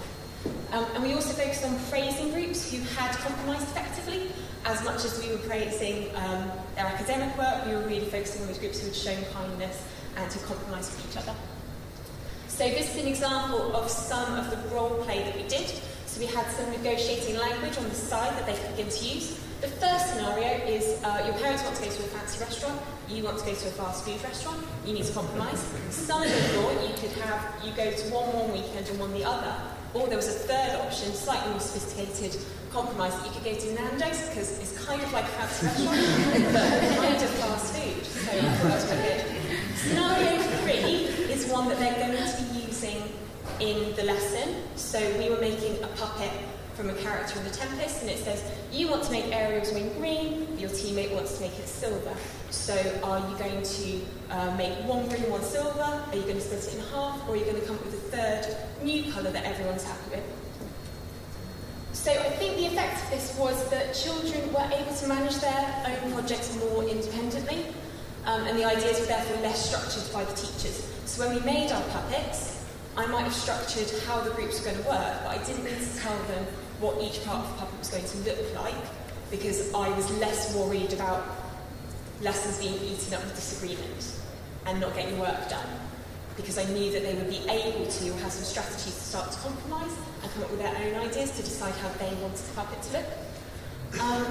S11: And we also focused on praising groups who had compromised effectively. As much as we were praising their academic work, we were really focusing on those groups who had shown kindness and to compromise with each other. So this is an example of some of the role play that we did. So we had some negotiating language on the side that they could begin to use. The first scenario is your parents want to go to a fancy restaurant, you want to go to a fast food restaurant, you need to compromise. Some of them thought you go to one weekend and one the other, or there was a third option, slightly more sophisticated compromise, that you could go to Nando's, because it's kind of like a fancy restaurant, but kind of fast food, so that's quite good. Scenario 3 is one that they're going to be using in the lesson. So we were making a puppet from a character in The Tempest, and it says, you want to make Ariel's wing green, but your teammate wants to make it silver. So are you going to make one green, one silver? Are you going to split it in half? Or are you going to come up with a third new colour that everyone's happy with? So I think the effect of this was that children were able to manage their own projects more independently, and the ideas were therefore less structured by the teachers. So when we made our puppets, I might have structured how the groups were going to work, but I didn't need to tell them what each part of the puppet was going to look like, because I was less worried about lessons being eaten up with disagreement and not getting work done, because I knew that they would be able to have some strategies to start to compromise and come up with their own ideas to decide how they wanted the puppet to look.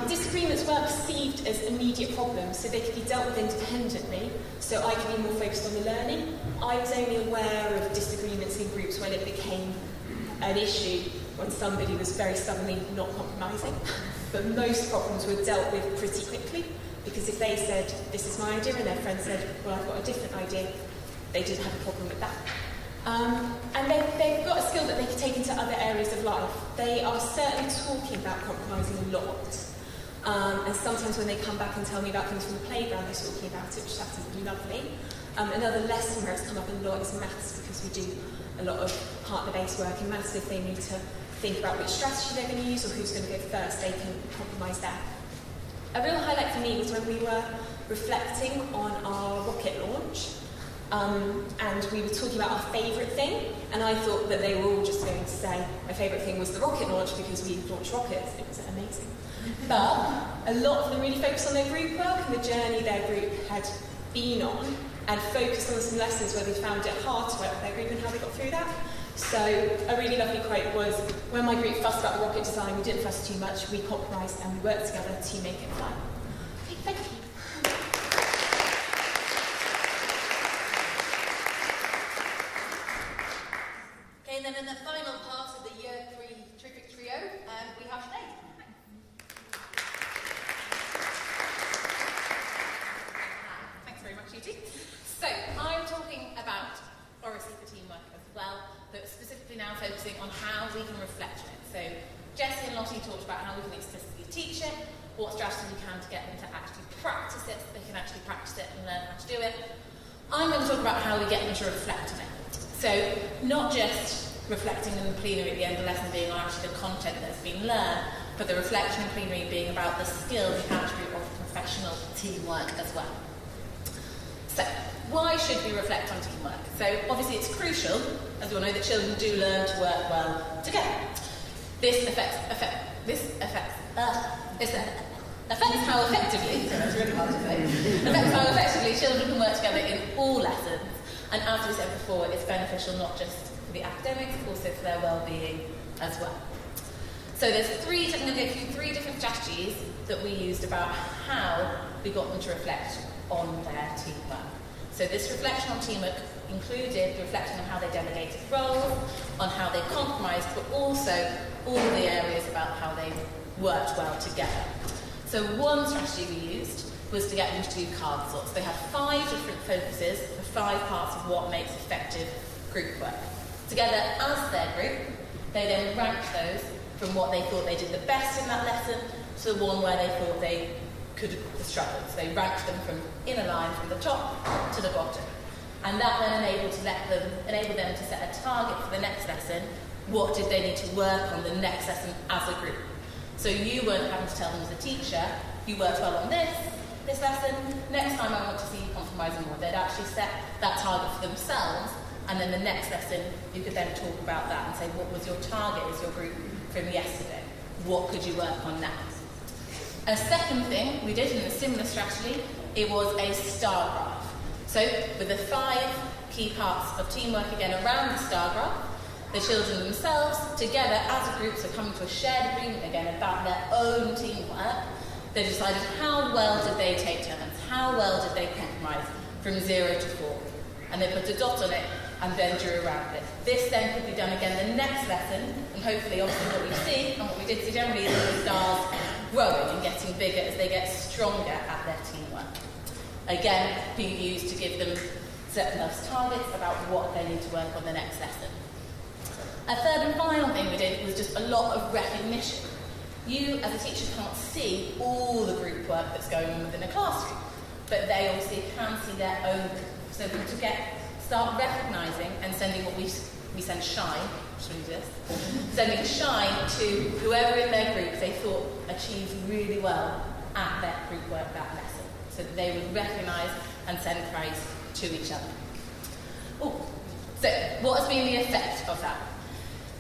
S11: Disagreements weren't perceived as immediate problems, so they could be dealt with independently, so I could be more focused on the learning. I was only aware of disagreements in groups when it became an issue, when somebody was very suddenly not compromising. But most problems were dealt with pretty quickly, because if they said, this is my idea, and their friend said, well, I've got a different idea, they didn't have a problem with that. And they've got a skill that they can take into other areas of life. They are certainly talking about compromising a lot. And sometimes when they come back and tell me about things from the playground, they're talking about it, which that is lovely. Another lesson where it's come up a lot is maths, because we do a lot of partner-based work in maths. If they need to think about which strategy they're going to use or who's going to go first, they can compromise that. A real highlight for me was when we were reflecting on our rocket launch. And we were talking about our favourite thing, and I thought that they were all just going to say my favourite thing was the rocket launch because we launched rockets. It was amazing. But a lot of them really focused on their group work and the journey their group had been on, and focused on some lessons where they found it hard to work with their group and how they got through that. So a really lovely quote was, when my group fussed about the rocket design, we didn't fuss too much, we compromised and we worked together to make it fun. Okay, thank you.
S1: And then in the final part of the Year 3 terrific trio, we have Sinead.
S12: Thanks very much, you two. So, I'm talking about Oracy for teamwork as well, but specifically now focusing on how we can reflect on it. So, Jessie and Lottie talked about how we can explicitly teach it, what strategies we can to get them to actually practice it, so they can actually practice it and learn how to do it. I'm going to talk about how we get them to reflect on it. So, not just reflecting in the plenary at the end of the lesson being on actually the content that's been learned, but the reflection in plenary being about the skill, the attribute of professional teamwork as well. So, why should we reflect on teamwork? So, obviously it's crucial, as we all know, that children do learn to work well together. This affects how effectively, that's really hard to say, affects how effectively children can work together in all lessons. And as we said before, it's beneficial not just for the academics, but also for their well-being as well. So I'm going to go through 3 different strategies that we used about how we got them to reflect on their teamwork. So this reflection on teamwork included the reflection on how they delegated roles, on how they compromised, but also all of the areas about how they worked well together. So one strategy we used was to get them to do card sorts. They had 5 different focuses for 5 parts of what makes effective group work. Together as their group, they then ranked those from what they thought they did the best in that lesson to the one where they thought they could have struggled. So they ranked them from in a line from the top to the bottom. And that then enabled them to set a target for the next lesson. What did they need to work on the next lesson as a group? So you weren't having to tell them as a teacher, you worked well on this lesson, next time I want to see you compromising more. They'd actually set that target for themselves, and then the next lesson you could then talk about that and say, what was your target as your group from yesterday? What could you work on next? A second thing we did in a similar strategy, it was a star graph. So with the 5 key parts of teamwork again around the star graph, the children themselves, together as a group, so coming to a shared agreement again about their own teamwork, They decided how well did they take turns, how well did they compromise from 0 to 4. And they put a dot on it and then drew around it. This then could be done again the next lesson, and hopefully obviously what we see, and what we did see generally, is the stars growing and getting bigger as they get stronger at their teamwork. Again, being used to give them certain targets about what they need to work on the next lesson. A third and final thing we did was just a lot of recognition. You, as a teacher, can't see all the group work that's going on within a classroom, but they obviously can see their own group. So to start recognising and sending what we send shine, should we do this? Sending shine to whoever in their group they thought achieved really well at their group work that lesson, so that they would recognise and send praise to each other. So what has been the effect of that?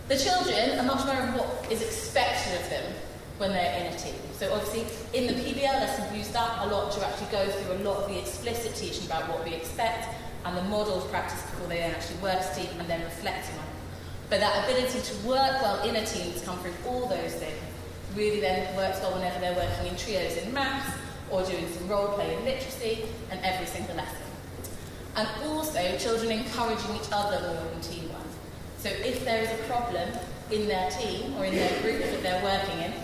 S12: The children are much more of what is expected of them when they're in a team. So obviously, in the PBL lesson, we use that a lot to actually go through a lot of the explicit teaching about what we expect and the modelled practice before they then actually work as a team and then reflecting on it. But that ability to work well in a team, to come through all those things, really then works well whenever they're working in trios in maths or doing some role play in literacy and every single lesson. And also, children encouraging each other more in teamwork. So if there is a problem in their team or in their group that they're working in,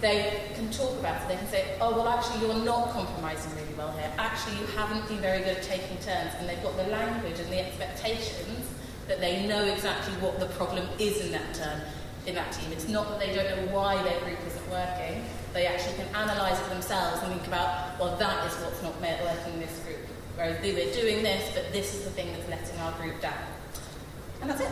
S12: they can talk about it. They can say, oh, well, actually, you're not compromising really well here. Actually, you haven't been very good at taking turns. And they've got the language and the expectations that they know exactly what the problem is in that turn, in that team. It's not that they don't know why their group isn't working. They actually can analyse it themselves and think about, well, that is what's not working in this group. Whereas we're doing this, but this is the thing that's letting our group down. And that's it.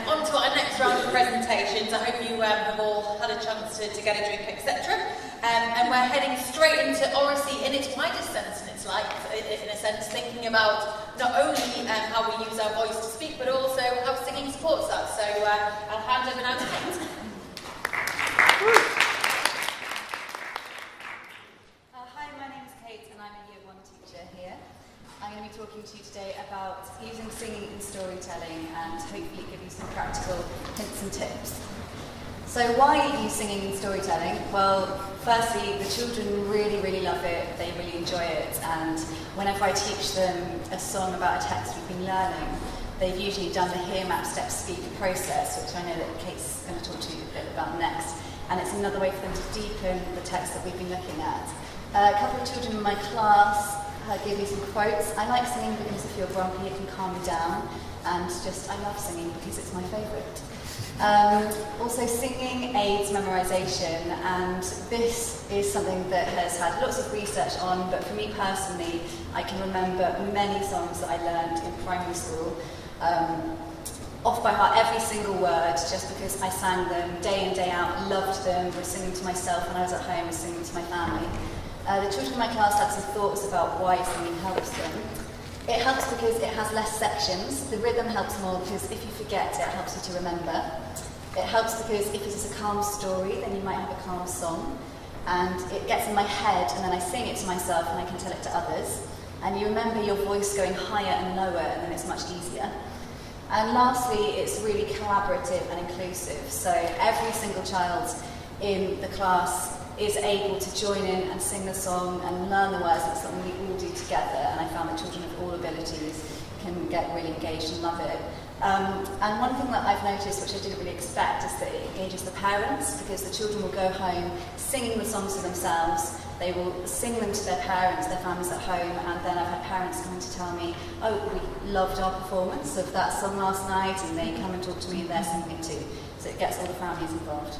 S1: On to our next round of presentations. I hope you have all had a chance to get a drink, etc. And we're heading straight into Oracy in its widest sense, and it's like, in a sense, thinking about not only how we use our voice to speak, but also how singing supports us. So I'll hand over now to Kate.
S3: Hi, my name is Kate, and I'm a Year 1 teacher here. I'm going to be talking to you today about using singing in storytelling and hopefully give you some practical hints and tips. So why use singing in storytelling? Well, firstly, the children really, really love it. They really enjoy it. And whenever I teach them a song about a text we've been learning, they've usually done the hear, map, step, speak process, which I know that Kate's going to talk to you a bit about next. And it's another way for them to deepen the text that we've been looking at. A couple of children in my class gave me some quotes. I like singing because if you're grumpy, it can calm you down. And just, I love singing because it's my favourite. Also, singing aids memorisation, and this is something that has had lots of research on, but for me personally, I can remember many songs that I learned in primary school off by heart, every single word, just because I sang them day in, day out, loved them, was singing to myself when I was at home, was singing to my family. The children in my class had some thoughts about why singing helps them. It helps because it has less sections. The rhythm helps more because if you forget, it helps you to remember. It helps because if it's a calm story, then you might have a calm song. And it gets in my head, and then I sing it to myself, and I can tell it to others. And you remember your voice going higher and lower, and then it's much easier. And lastly, it's really collaborative and inclusive. So every single child in the class is able to join in and sing the song and learn the words. It's something we all do together, and I found that children of all abilities can get really engaged and love it. And one thing that I've noticed, which I didn't really expect, is that it engages the parents, because the children will go home singing the songs to themselves. They will sing them to their parents, their families at home, and then I've had parents come to tell me, oh, we loved our performance of that song last night, and they come and talk to me and they're singing it too. So it gets all the families involved.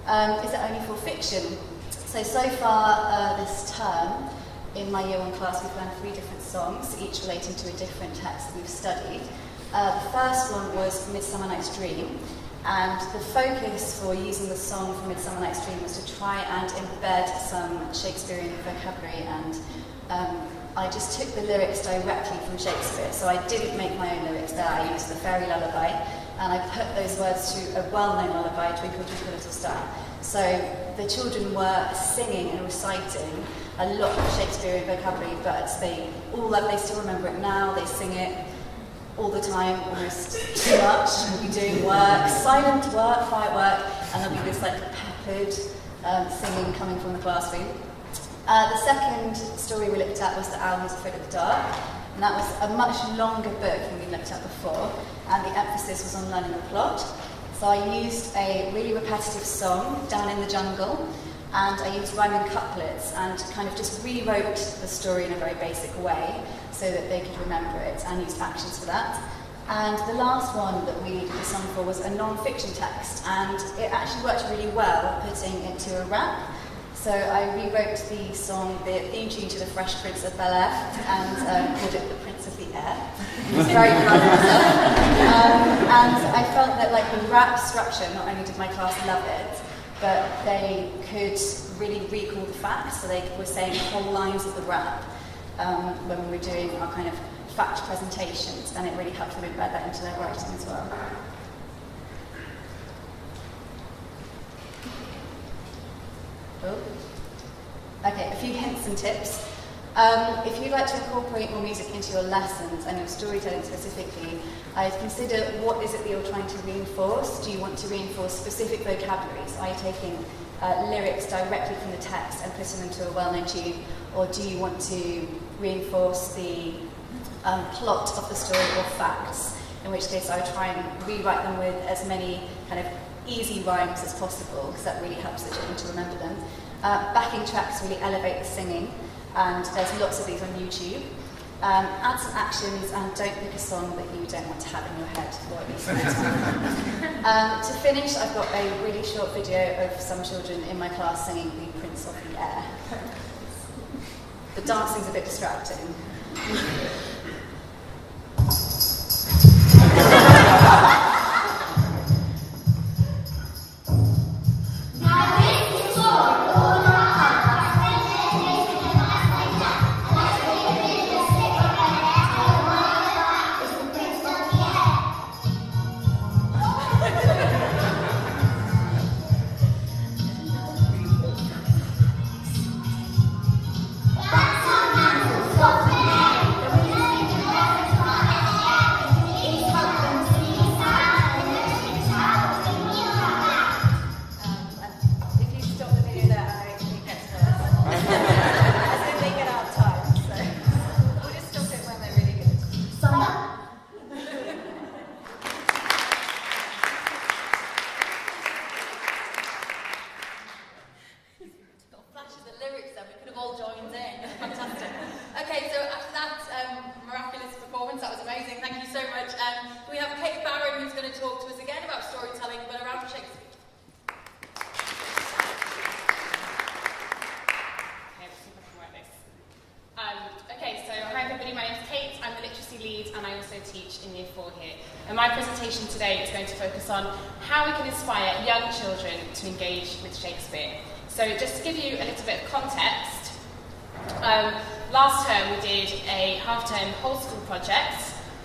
S3: Is it only for fiction? So far this term, in my Year 1 class, we've learned 3 different songs, each relating to a different text that we've studied. The first one was Midsummer Night's Dream, and the focus for using the song for Midsummer Night's Dream was to try and embed some Shakespearean vocabulary, and I just took the lyrics directly from Shakespeare, so I didn't make my own lyrics there. I used the fairy lullaby, and I put those words to a well-known lullaby, Twinkle Twinkle Little Star. So the children were singing and reciting a lot of Shakespearean vocabulary, but they still remember it now, they sing it.
S13: all the time, almost too much. We'll be doing work, silent work, quiet work, and there'll be this like peppered singing coming from the classroom. The second story we looked at was The Owl Who's Afraid of the Dark, and that was a much longer book than we looked at before, and the emphasis was on learning the plot. So I used a really repetitive song, Down in the Jungle, and I used rhyming couplets and kind of just rewrote the story in a very basic way so that they could remember it, and used actions for that. And the last one that we did the song for was a non-fiction text, and it actually worked really well putting it to a rap. So I rewrote the song, the theme tune to The Fresh Prince of Bel-Air, and called it The Prince of the Air. I was very proud of myself. And I felt that like the rap structure, not only did my class love it, but they could really recall the facts, so they were saying whole lines of the rap when we were doing our kind of fact presentations, and it really helped them embed that into their writing as well. Okay, a few hints and tips. If you'd like to incorporate more music into your lessons and your storytelling specifically, I'd consider what is it that you're trying to reinforce. Do you want to reinforce specific vocabularies? Are you taking lyrics directly from the text and putting them to a well-known tune? Or do you want to reinforce the plot of the story or facts? In which case I would try and rewrite them with as many kind of easy rhymes as possible, because that really helps the children to remember them. Backing tracks really elevate the singing, and there's lots of these on YouTube. Add some actions and don't pick a song that you don't want to have in your head, or at least to finish, I've got a really short video of some children in my class singing The Prince of the Air. The dancing's a bit distracting.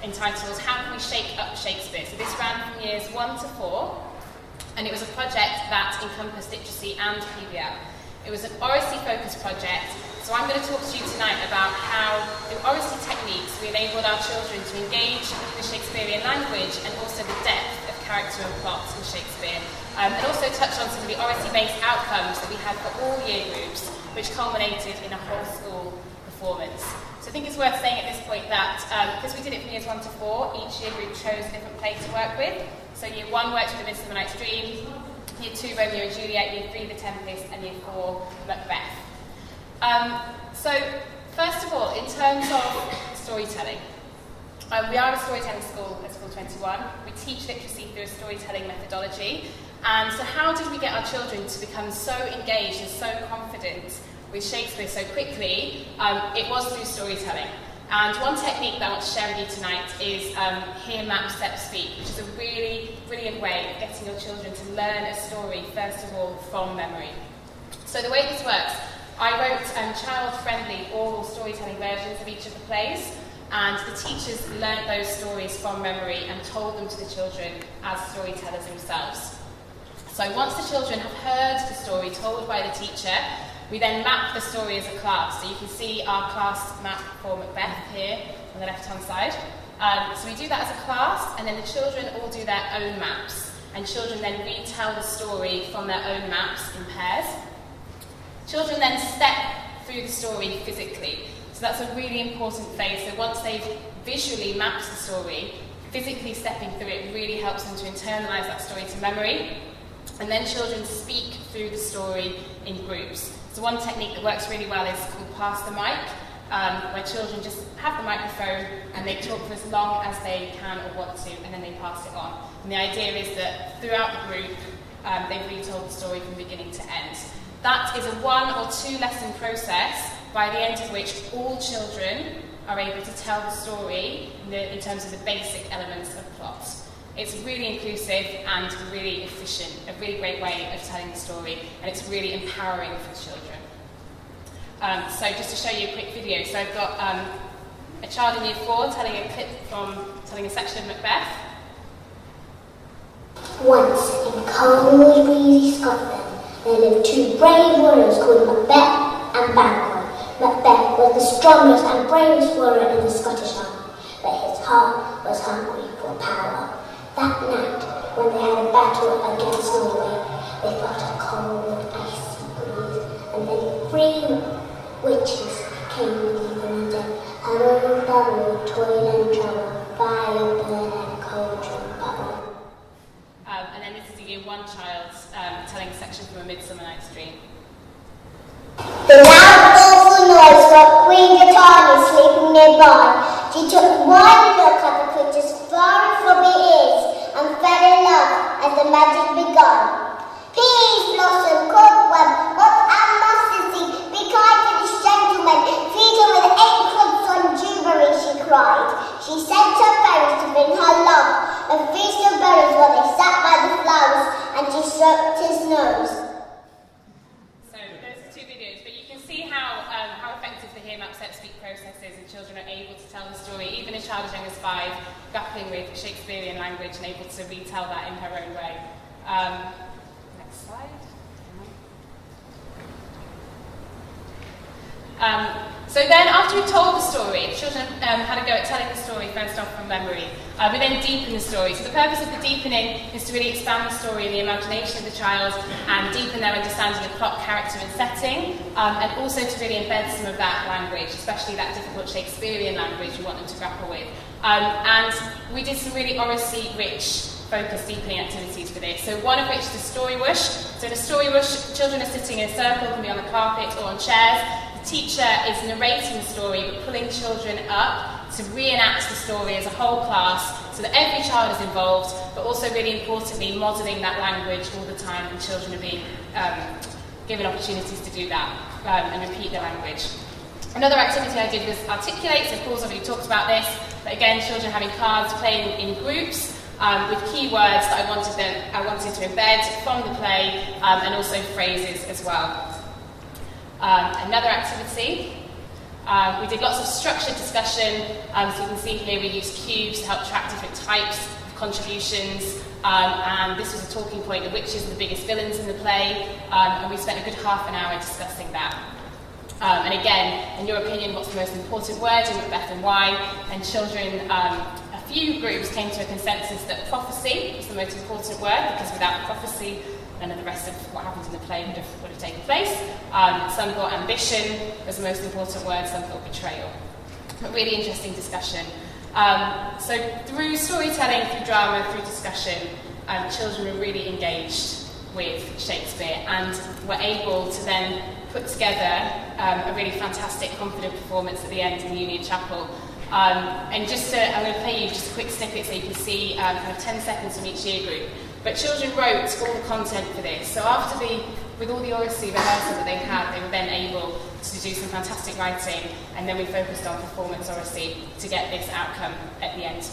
S11: Entitled How Can We Shake Up Shakespeare? So this ran from years 1 to 4, and it was a project that encompassed literacy and PBL. It was an Oracy focused project, so I'm going to talk to you tonight about how the Oracy techniques we enabled our children to engage with the Shakespearean language and also the depth of character and plot in Shakespeare, and also touch on some of the Oracy-based outcomes that we had for all year groups, which culminated in a whole school performance. So I think it's worth saying at this point that because we did it from years 1 to 4, each year group chose a different play to work with. So year 1 worked with A Midsummer Night's Dream, year 2 Romeo and Juliet, year 3 The Tempest, and year 4 Macbeth. So first of all, in terms of storytelling, we are a storytelling school at School 21. We teach literacy through a storytelling methodology. And so how did we get our children to become so engaged and so confident with Shakespeare so quickly? It was through storytelling. And one technique that I want to share with you tonight is Hear, Map, Step, Speak, which is a really brilliant way of getting your children to learn a story, first of all, from memory. So the way this works, I wrote child-friendly oral storytelling versions of each of the plays, and the teachers learnt those stories from memory and told them to the children as storytellers themselves. So once the children have heard the story told by the teacher, we then map the story as a class. So you can see our class map for Macbeth here on the left-hand side. So we do that as a class, and then the children all do their own maps, and children then retell the story from their own maps in pairs. Children then step through the story physically. So that's a really important phase. So once they've visually mapped the story, physically stepping through it really helps them to internalise that story to memory. And then children speak through the story in groups. So one technique that works really well is called pass the mic, where children just have the microphone and they talk for as long as they can or want to, and then they pass it on. And the idea is that throughout the group, they've retold the story from beginning to end. That is a 1 or 2 lesson process, by the end of which all children are able to tell the story in terms of the basic elements of plot. It's really inclusive and really efficient, a really great way of telling the story, and it's really empowering for children. So just to show you a quick video, so I've got a child in Year 4 telling a section of Macbeth.
S4: Once in cold, breezy Scotland, there lived 2 brave warriors called Macbeth and Barron. Macbeth was the strongest and bravest warrior in the Scottish army, but his heart was hungry for power. That night, when they had a battle against Norway, they felt a cold, icy breeze, and then 3 witches came leaving and said, "Hello, double, toil and trouble, fire, burn and cauldron bubble."
S11: And then this is a Year 1 child telling a section from A Midsummer Night's Dream.
S4: The loud, awful noise woke Queen Katana sleeping nearby. She took one look at the creature's far from her ears and fell in love as the magic begun. "Peace, blossom, cobweb, what a mustard seed! Be kind to this gentleman, feed him with apricots on Jubilee," she cried. She sent her berries to bring her love, a feast of berries while they sat by the flowers, and she stroked his nose.
S11: How effective the Hear, Map, Set, Speak process is, and children are able to tell the story, even a child as young as 5, grappling with Shakespearean language and able to retell that in her own way. Next slide. So then, after we've told the story, children had a go at telling the story first off from memory. We then deepen the story. So the purpose of the deepening is to really expand the story in the imagination of the child and deepen their understanding of plot, character and setting, and also to really embed some of that language, especially that difficult Shakespearean language we want them to grapple with. And we did some really Oracy-rich focus deepening activities for this. So one of which is the story whoosh. So in a story whoosh, children are sitting in a circle, can be on the carpet or on chairs. The teacher is narrating the story but pulling children up to reenact the story as a whole class so that every child is involved, but also really importantly modelling that language all the time, and children are being given opportunities to do that and repeat the language. Another activity I did was articulate, so Paul's already talked about this, but again children having cards playing in groups with keywords that I wanted to embed from the play and also phrases as well. Another activity, we did lots of structured discussion, so you can see here we used cubes to help track different types of contributions, and this was a talking point of which is the biggest villains in the play, and we spent a good half an hour discussing that. And again, in your opinion, what's the most important word in Macbeth and why? And children, a few groups came to a consensus that prophecy was the most important word, because without prophecy, none of the rest of what happened in the play would have taken place. Some thought ambition was the most important word, some thought betrayal. But really interesting discussion. So through storytelling, through drama, through discussion, children were really engaged with Shakespeare and were able to then put together a really fantastic, confident performance at the end in the Union Chapel. And I'm going to play you just a quick snippet so you can see kind of 10 seconds from each year group. But children wrote all the content for this. So with all the Oracy rehearsal that they had, they were then able to do some fantastic writing, and then we focused on performance Oracy to get this outcome at the end.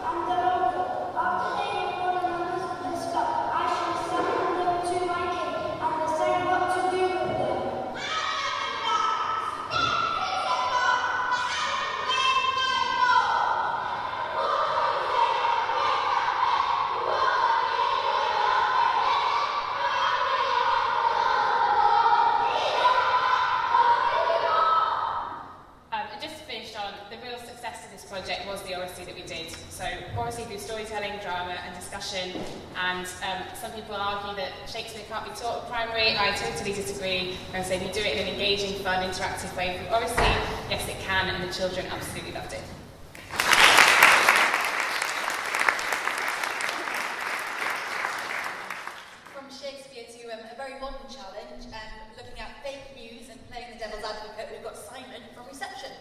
S4: After they have fallen under the spell
S11: storytelling, drama and discussion. And some people argue that Shakespeare can't be taught at primary. I totally disagree. I say we do it in an engaging, fun, interactive way from Oracy. Yes, it can, and the children absolutely loved it.
S1: From Shakespeare to a very modern challenge, looking at fake news and playing the devil's advocate, we've got Simon from reception.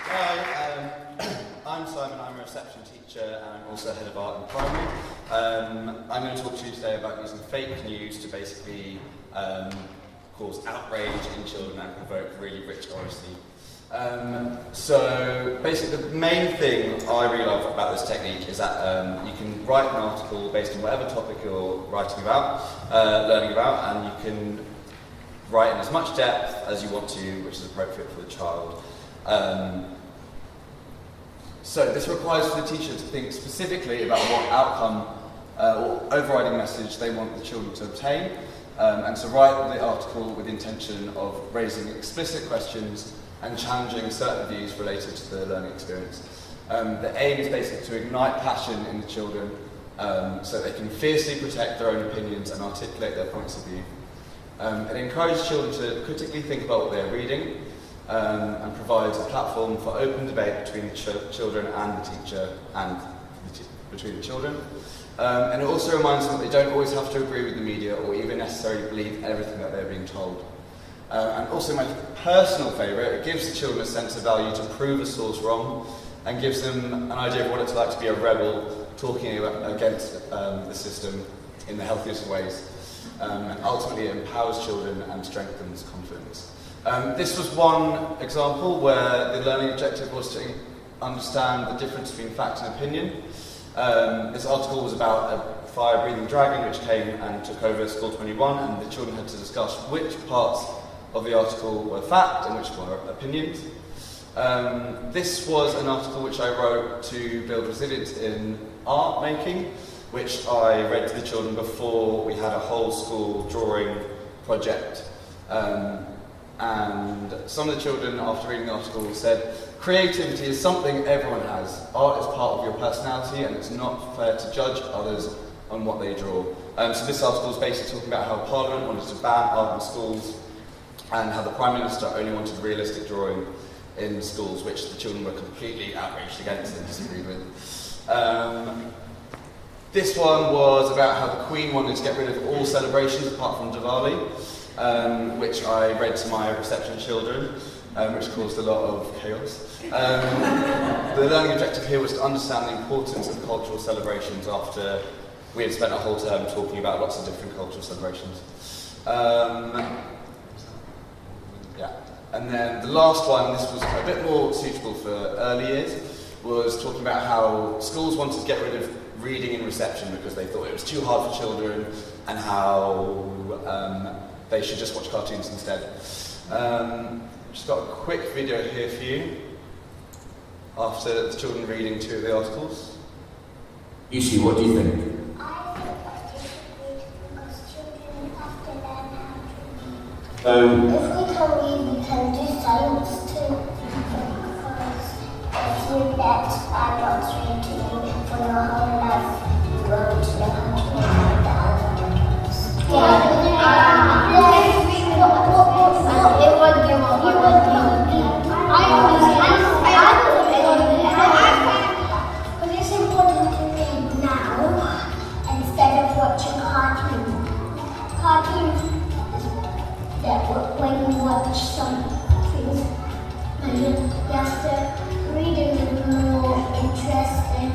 S14: Hi, I'm Simon, I'm a reception teacher and I'm also head of art in primary. I'm going to talk to you today about using fake news to basically cause outrage in children and provoke really rich oracy. So basically the main thing I really love about this technique is that you can write an article based on whatever topic you're writing about, learning about, and you can write in as much depth as you want to, which is appropriate for the child. So this requires for the teacher to think specifically about what outcome or overriding message they want the children to obtain, and to write the article with the intention of raising explicit questions and challenging certain views related to the learning experience. The aim is basically to ignite passion in the children so they can fiercely protect their own opinions and articulate their points of view. It encourages children to critically think about what they're reading, and provides a platform for open debate between the children and the teacher and between the children. And it also reminds them that they don't always have to agree with the media or even necessarily believe everything that they're being told. And also my personal favourite, it gives the children a sense of value to prove a source wrong and gives them an idea of what it's like to be a rebel talking against the system in the healthiest of ways. And ultimately it empowers children and strengthens confidence. This was one example where the learning objective was to understand the difference between fact and opinion. This article was about a fire-breathing dragon which came and took over School 21, and the children had to discuss which parts of the article were fact and which were opinions. This was an article which I wrote to build resilience in art making, which I read to the children before we had a whole school drawing project. And some of the children, after reading the article, said, creativity is something everyone has. Art is part of your personality and it's not fair to judge others on what they draw. So this article is basically talking about how Parliament wanted to ban art in schools and how the Prime Minister only wanted realistic drawing in schools, which the children were completely outraged against and disagreed with. This one was about how the Queen wanted to get rid of all celebrations apart from Diwali. Which I read to my reception children, which caused a lot of chaos. The learning objective here was to understand the importance of cultural celebrations after we had spent a whole term talking about lots of different cultural celebrations. And then the last one, this was a bit more suitable for early years, was talking about how schools wanted to get rid of reading in reception because they thought it was too hard for children, and how they should just watch cartoons instead. Just got a quick video here for you after the children reading 2 of the articles.
S15: Yushi, what do you think?
S4: I think that you should read because children have to learn how to read. If we can read, we can do science too. Because if you let adults read to you for your whole life, you won't know how to read the other ones. But it's important to read now instead of watching cartoons. Cartoons is that when you watch some things, and you have to read it with more interesting.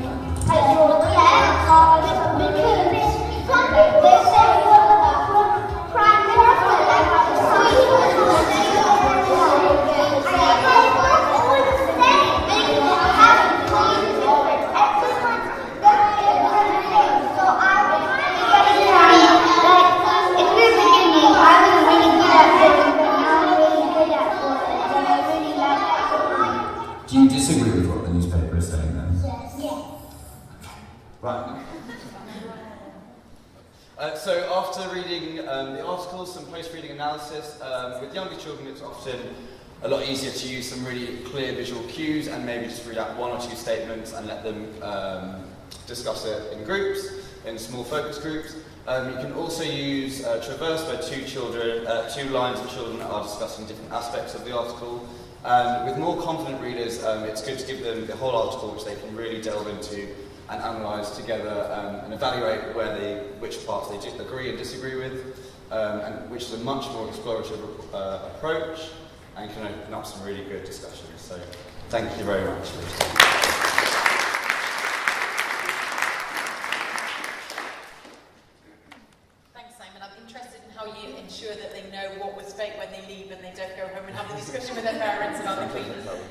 S15: Do you disagree with what the newspaper is saying then?
S4: Yes.
S15: Right.
S14: So after reading the articles, some post-reading analysis, with younger children it's often a lot easier to use some really clear visual cues and maybe just read out 1 or 2 statements and let them discuss it in groups, in small focus groups. You can also use traverse where 2 lines of children are discussing different aspects of the article. And with more confident readers, it's good to give them the whole article, which they can really delve into and analyse together and evaluate which parts they agree and disagree with, and which is a much more explorative approach and can open up some really good discussions. So thank you very much.
S2: Thanks, Simon. I'm interested in how you ensure that they know what was fake when they leave and they don't go home and have a discussion with their parents about the Queen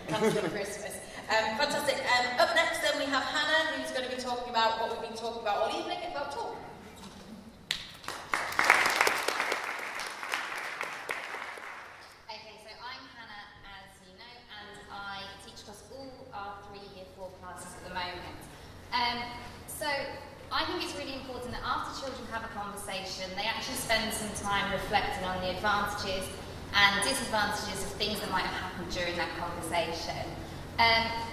S2: cancelling Christmas. Fantastic. Up next then we have Hannah, who's going to be talking about what we've been talking about all evening, about talk.
S16: Okay, so I'm Hannah, as you know, and I teach across all our 3 Year 4 classes at the moment. So I think it's really important that after children have a conversation, they actually spend some time reflecting on the advantages and disadvantages of things that might have happened during that conversation.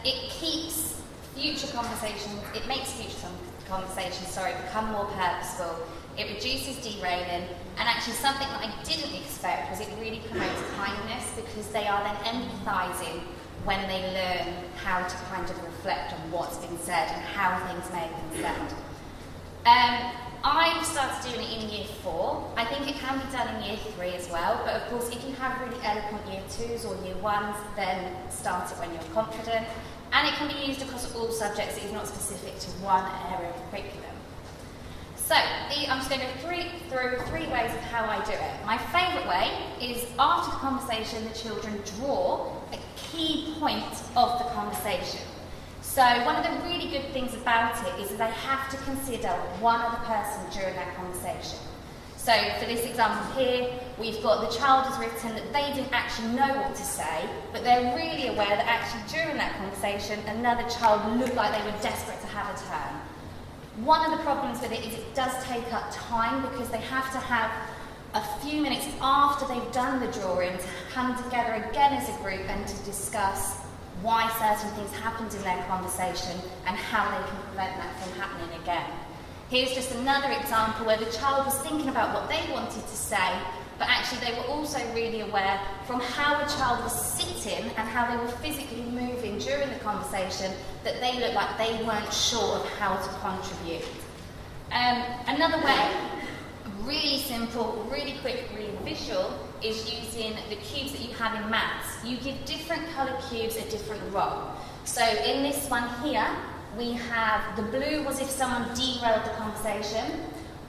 S16: It keeps future conversations, it makes future conversations, become more purposeful. It reduces derailing, and actually something that I didn't expect was it really promotes kindness, because they are then empathising when they learn how to kind of reflect on what's been said and how things may have been said. I've started doing it in Year 4. I think it can be done in Year 3 as well, but of course if you have really eloquent Year 2s or Year 1s, then start it when you're confident. And it can be used across all subjects. It is not specific to one area of the curriculum. So, I'm just going to go through 3 ways of how I do it. My favourite way is after the conversation, the children draw a key point of the conversation. So one of the really good things about it is that they have to consider one other person during that conversation. So for this example here, we've got the child has written that they didn't actually know what to say, but they're really aware that actually during that conversation, another child looked like they were desperate to have a turn. One of the problems with it is it does take up time, because they have to have a few minutes after they've done the drawing to come together again as a group and to discuss why certain things happened in their conversation and how they can prevent that from happening again. Here's just another example where the child was thinking about what they wanted to say, but actually they were also really aware from how the child was sitting and how they were physically moving during the conversation that they looked like they weren't sure of how to contribute. Another way, really simple, really quick, really visual, is using the cubes that you have in maths. You give different coloured cubes a different role. So in this one here, we have the blue was if someone derailed the conversation,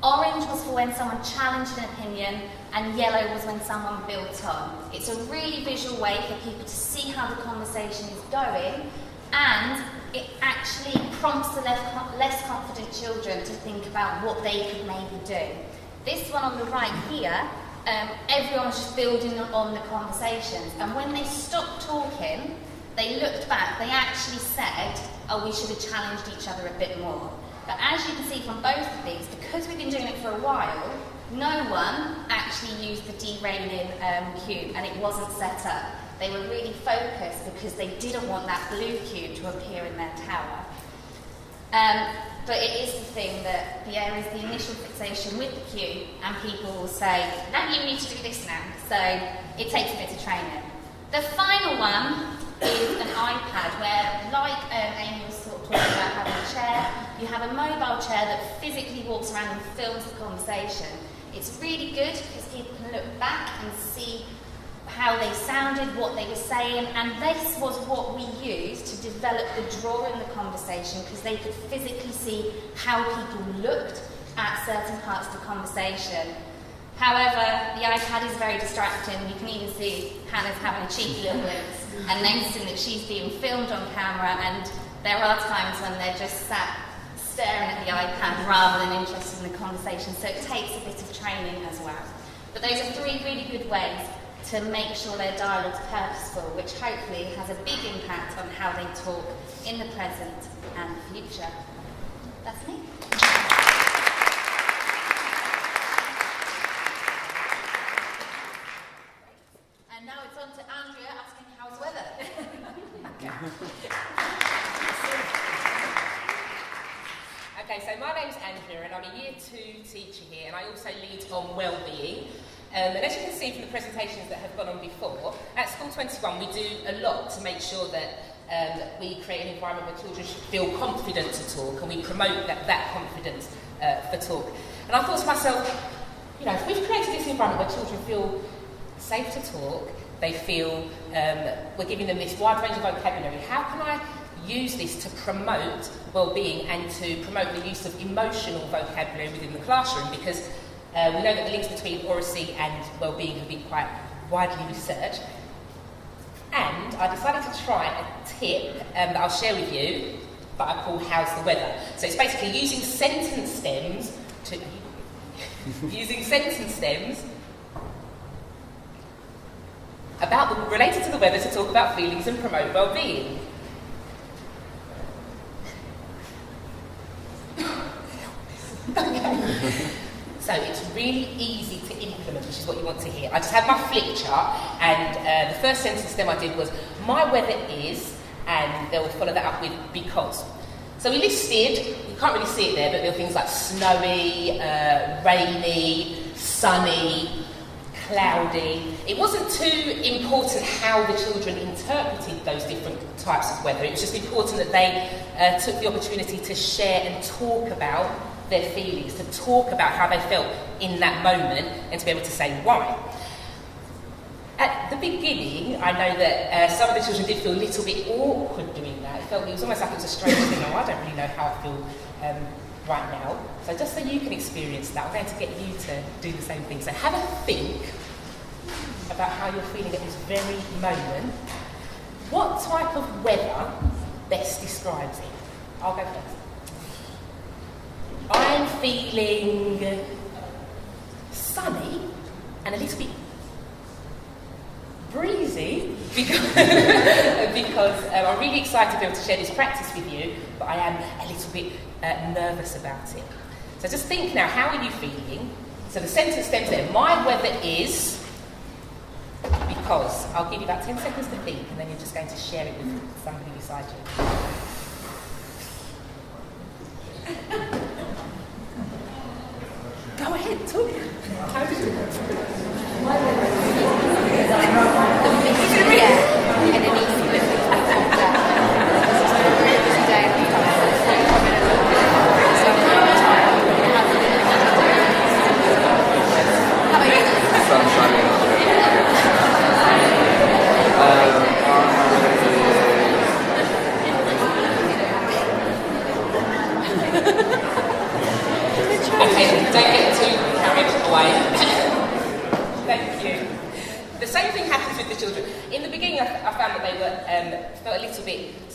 S16: orange was for when someone challenged an opinion, and yellow was when someone built on. It's a really visual way for people to see how the conversation is going, and it actually prompts the less confident children to think about what they could maybe do. This one on the right here, everyone's just building on the conversations, and when they stopped talking, they looked back, they actually said, oh, we should have challenged each other a bit more. But as you can see from both of these, because we've been doing it for a while, no one actually used the derailing cube, and it wasn't set up. They were really focused because they didn't want that blue cube to appear in their tower. But it is the thing that there is the initial fixation with the cube, and people will say, now you need to do this now. So it takes a bit of training. The final one is an iPad, where, like Amy was talking about having a chair, you have a mobile chair that physically walks around and films the conversation. It's really good because people can look back and see how they sounded, what they were saying, and this was what we used to develop the draw in the conversation, because they could physically see how people looked at certain parts of the conversation. However, the iPad is very distracting. You can even see Hannah's having a cheeky little glimpse and noticing that she's being filmed on camera, and there are times when they're just sat staring at the iPad rather than interested in the conversation, so it takes a bit of training as well. But those are 3 really good ways to make sure their dialogue's purposeful, which hopefully has a big impact on how they talk in the present and the future. That's me.
S2: And now it's on to Andrea asking
S17: Andrea and I'm a Year 2 teacher here, and I also lead on wellbeing. And as you can see from the presentations that have gone on before, at School 21 we do a lot to make sure that we create an environment where children should feel confident to talk, and we promote that confidence for talk. And I thought to myself, you know, if we've created this environment where children feel safe to talk, they feel we're giving them this wide range of vocabulary, how can I use this to promote well-being and to promote the use of emotional vocabulary within the classroom? Because we know that the links between Oracy and well-being have been quite widely researched. And I decided to try a tip that I'll share with you that I call How's the Weather? So it's basically using sentence stems to related to the weather to talk about feelings and promote well-being. Okay. So it's really easy to implement, which is what you want to hear. I just had my flip chart, and the first sentence stem I did was, my weather is, and they'll follow that up with because. So we listed, you can't really see it there, but there are things like snowy, rainy, sunny, cloudy. It wasn't too important how the children interpreted those different types of weather. It was just important that they took the opportunity to share and talk about their feelings, to talk about how they felt in that moment, and to be able to say why. At the beginning, I know that some of the children did feel a little bit awkward doing that. It was almost like it was a strange thing. Oh, I don't really know how I feel right now. So just so you can experience that, I'm going to get you to do the same thing. So have a think about how you're feeling at this very moment. What type of weather best describes it? I'll go first. I'm feeling sunny and a little bit breezy because I'm really excited to be able to share this practice with you, but I am a little bit nervous about it. So just think now, how are you feeling? So the sentence stems there. My weather is because. I'll give you about 10 seconds to think, and then you're just going to share it with somebody beside you. Go ahead, talk. How did you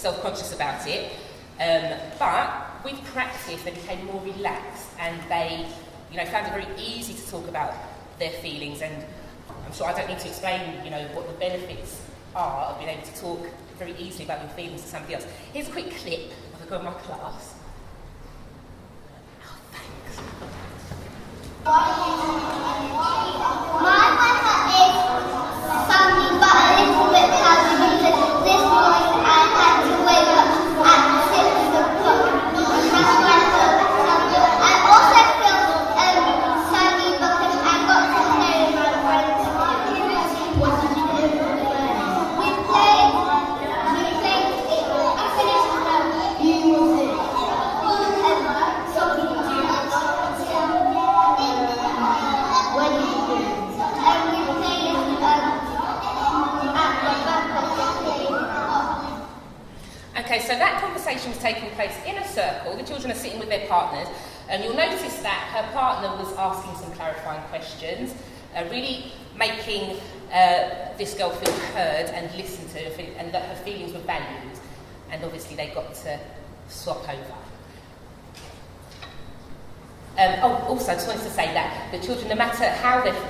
S17: self-conscious about it, but with practice they became more relaxed, and they, found it very easy to talk about their feelings. And I'm sure I don't need to explain, what the benefits are of being able to talk very easily about your feelings to somebody else. Here's a quick clip of a girl in my class. Oh, thanks.
S4: My weather is sunny, but a little bit cloudy because this morning I had to wake up at 6 o'clock. And that's why I also feel sunny because I got to play with my friends. We played it. I finished
S17: Okay, so that conversation was taking place in a circle. The children are sitting with their partners, and you'll notice that her partner was asking some clarifying questions, really making this girl feel heard and listened to, and that her feelings were valued. And obviously they got to swap over. Also, I just wanted to say that the children, no matter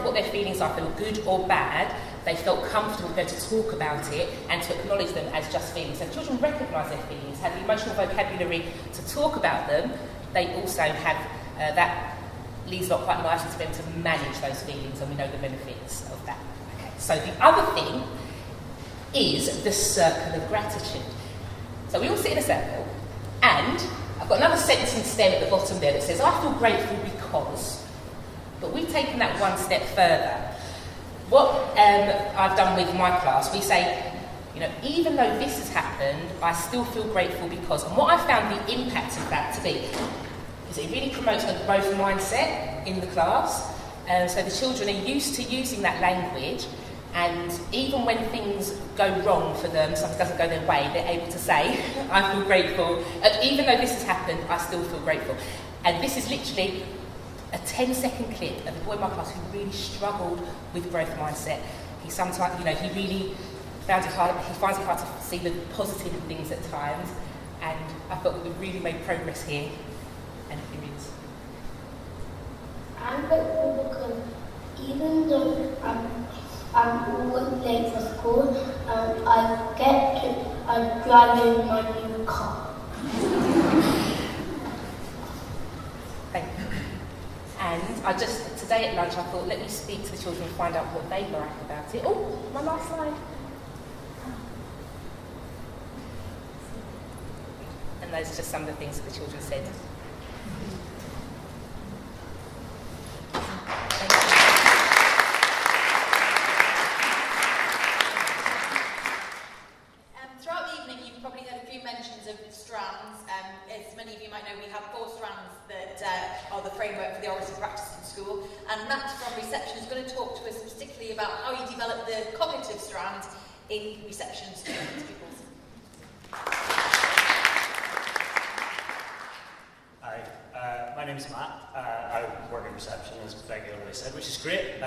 S17: what their feelings are, feel good or bad, they felt comfortable to be able to talk about it and to acknowledge them as just feelings. So children recognise their feelings, have the emotional vocabulary to talk about them. They also have that leads a lot quite nicely to be able to manage those feelings, and we know the benefits of that. Okay. So the other thing is the circle of gratitude. So we all sit in a circle, and I've got another sentence stem at the bottom there that says, I feel grateful because. But we've taken that one step further. What I've done with my class, we say, you know, even though this has happened, I still feel grateful because. And what I found the impact of that to be is it really promotes a growth mindset in the class. So the children are used to using that language, and even when things go wrong for them, something doesn't go their way, they're able to say, I feel grateful. Even though this has happened, I still feel grateful. And this is literally a 10-second clip of a boy in my class who really struggled with growth mindset. He sometimes, you know, he really finds it hard to see the positive things at times, and I thought we really made progress here, and here it is.
S4: I'm grateful because even though I'm always late for school, I drive in my new car.
S17: Thank you. And today at lunch I thought, let me speak to the children and find out what they like about it. Oh, my last slide. And those are just some of the things that the children said.
S1: Throughout the evening, you've probably heard a few mentions of strands. As many of you might know, we have 4 strands that are the framework for the Oracy practice in school. And Matt from reception is going to talk to us particularly about how you develop the cognitive strand in reception students' pupils.
S18: Hi, my name's Matt. I work in reception, as Becky already said, which is great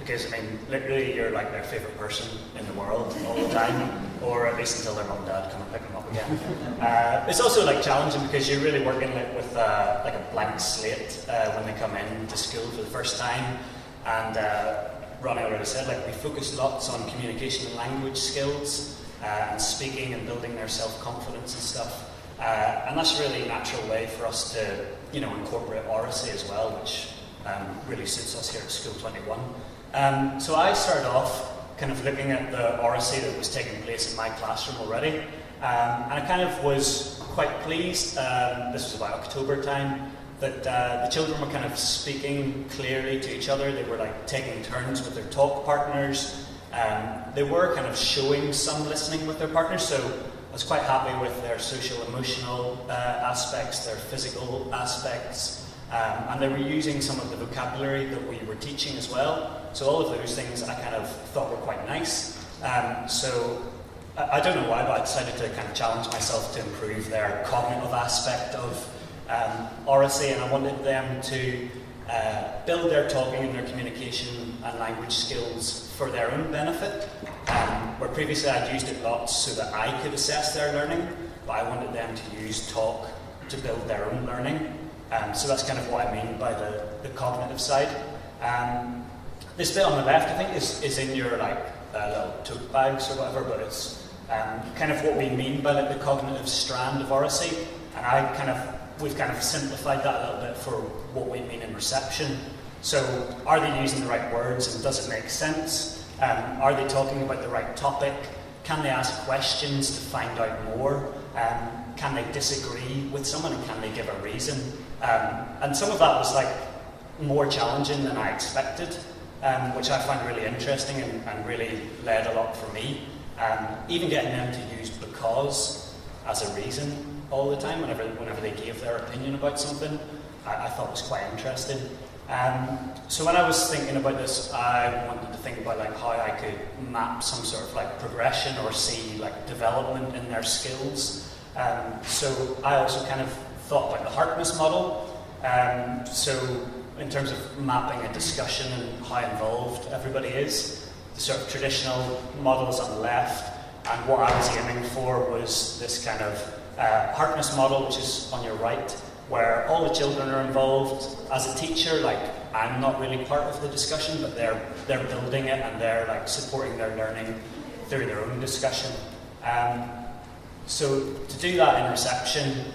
S18: because, I mean, literally you're like their favourite person in the world all the time, or at least until their mum and dad come and pick them up again. It's also like challenging because you're really working with like a blank slate when they come in to school for the first time, and Roni already said, like, we focus lots on communication and language skills and speaking and building their self-confidence and stuff. And that's a really natural way for us to, you know, incorporate Oracy as well, which really suits us here at School 21. So I started off kind of looking at the Oracy that was taking place in my classroom already, and I kind of was quite pleased, this was about October time, that the children were kind of speaking clearly to each other. They were like taking turns with their talk partners. They were kind of showing some listening with their partners, so I was quite happy with their social emotional aspects, their physical aspects, and they were using some of the vocabulary that we were teaching as well. So all of those things I kind of thought were quite nice. So I don't know why, but I decided to kind of challenge myself to improve their cognitive aspect of Oracy, and I wanted them to build their talking and their communication and language skills for their own benefit. Where previously I'd used it lots so that I could assess their learning, but I wanted them to use talk to build their own learning. So that's kind of what I mean by the cognitive side. This bit on the left, I think, is in your like little tote bags or whatever, but it's kind of what we mean by like the cognitive strand of Oracy, and we've kind of simplified that a little bit for what we mean in reception. So, are they using the right words and does it make sense? Are they talking about the right topic? Can they ask questions to find out more? Can they disagree with someone and can they give a reason? And some of that was like more challenging than I expected, which I found really interesting and really led a lot for me. Even getting them to use because as a reason all the time whenever they gave their opinion about something, I thought was quite interesting. So when I was thinking about this, I wanted to think about like how I could map some sort of like progression or see like development in their skills. So I also kind of thought about the harkness model. So in terms of mapping a discussion and how involved everybody is, the sort of traditional models on the left, and what I was aiming for was this kind of harkness model, which is on your right, where all the children are involved. As a teacher, like, I'm not really part of the discussion, but they're building it and they're like supporting their learning through their own discussion. So to do that in reception,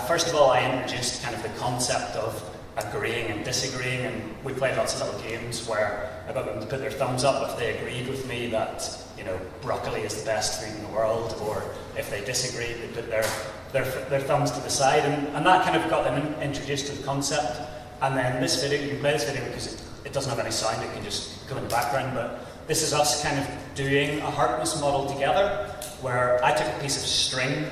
S18: first of all, I introduced kind of the concept of agreeing and disagreeing, and we played lots of little games where I got them to put their thumbs up if they agreed with me that, you know, broccoli is the best food in the world, or if they disagreed, they put their thumbs to the side, and that kind of got them introduced to the concept. And then this video, you can play this video because it doesn't have any sound, it can just go in the background, but this is us kind of doing a harkness model together, where I took a piece of string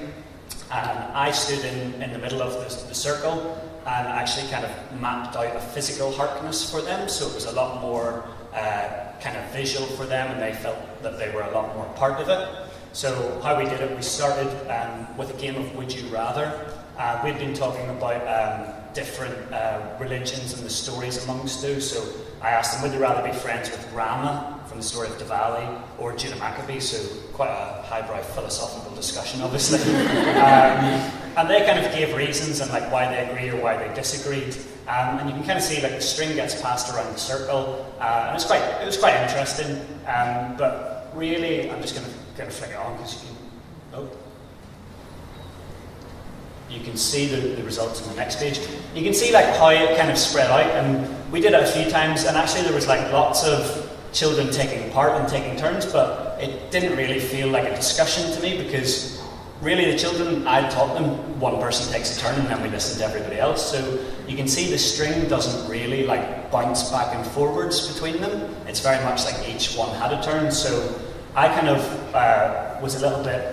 S18: and I stood in the middle of the circle and actually kind of mapped out a physical harkness for them, so it was a lot more kind of visual for them, and they felt that they were a lot more part of it. So how we did it, we started with a game of Would You Rather. We'd been talking about different religions and the stories amongst those, so I asked them, would they rather be friends with Rama from the story of Diwali, or Judah Maccabee, so quite a highbrow philosophical discussion, obviously. And they kind of gave reasons and like why they agreed or why they disagreed. And you can kind of see like the string gets passed around the circle, and it was quite interesting. But really, I'm just going to flick it on because you can see the results on the next page. You can see like how it kind of spread out, and we did it a few times, and actually there was like lots of children taking part and taking turns, but it didn't really feel like a discussion to me, because really the children, I taught them, one person takes a turn and then we listen to everybody else. So you can see the string doesn't really like bounce back and forwards between them. It's very much like each one had a turn. So I kind of was a little bit,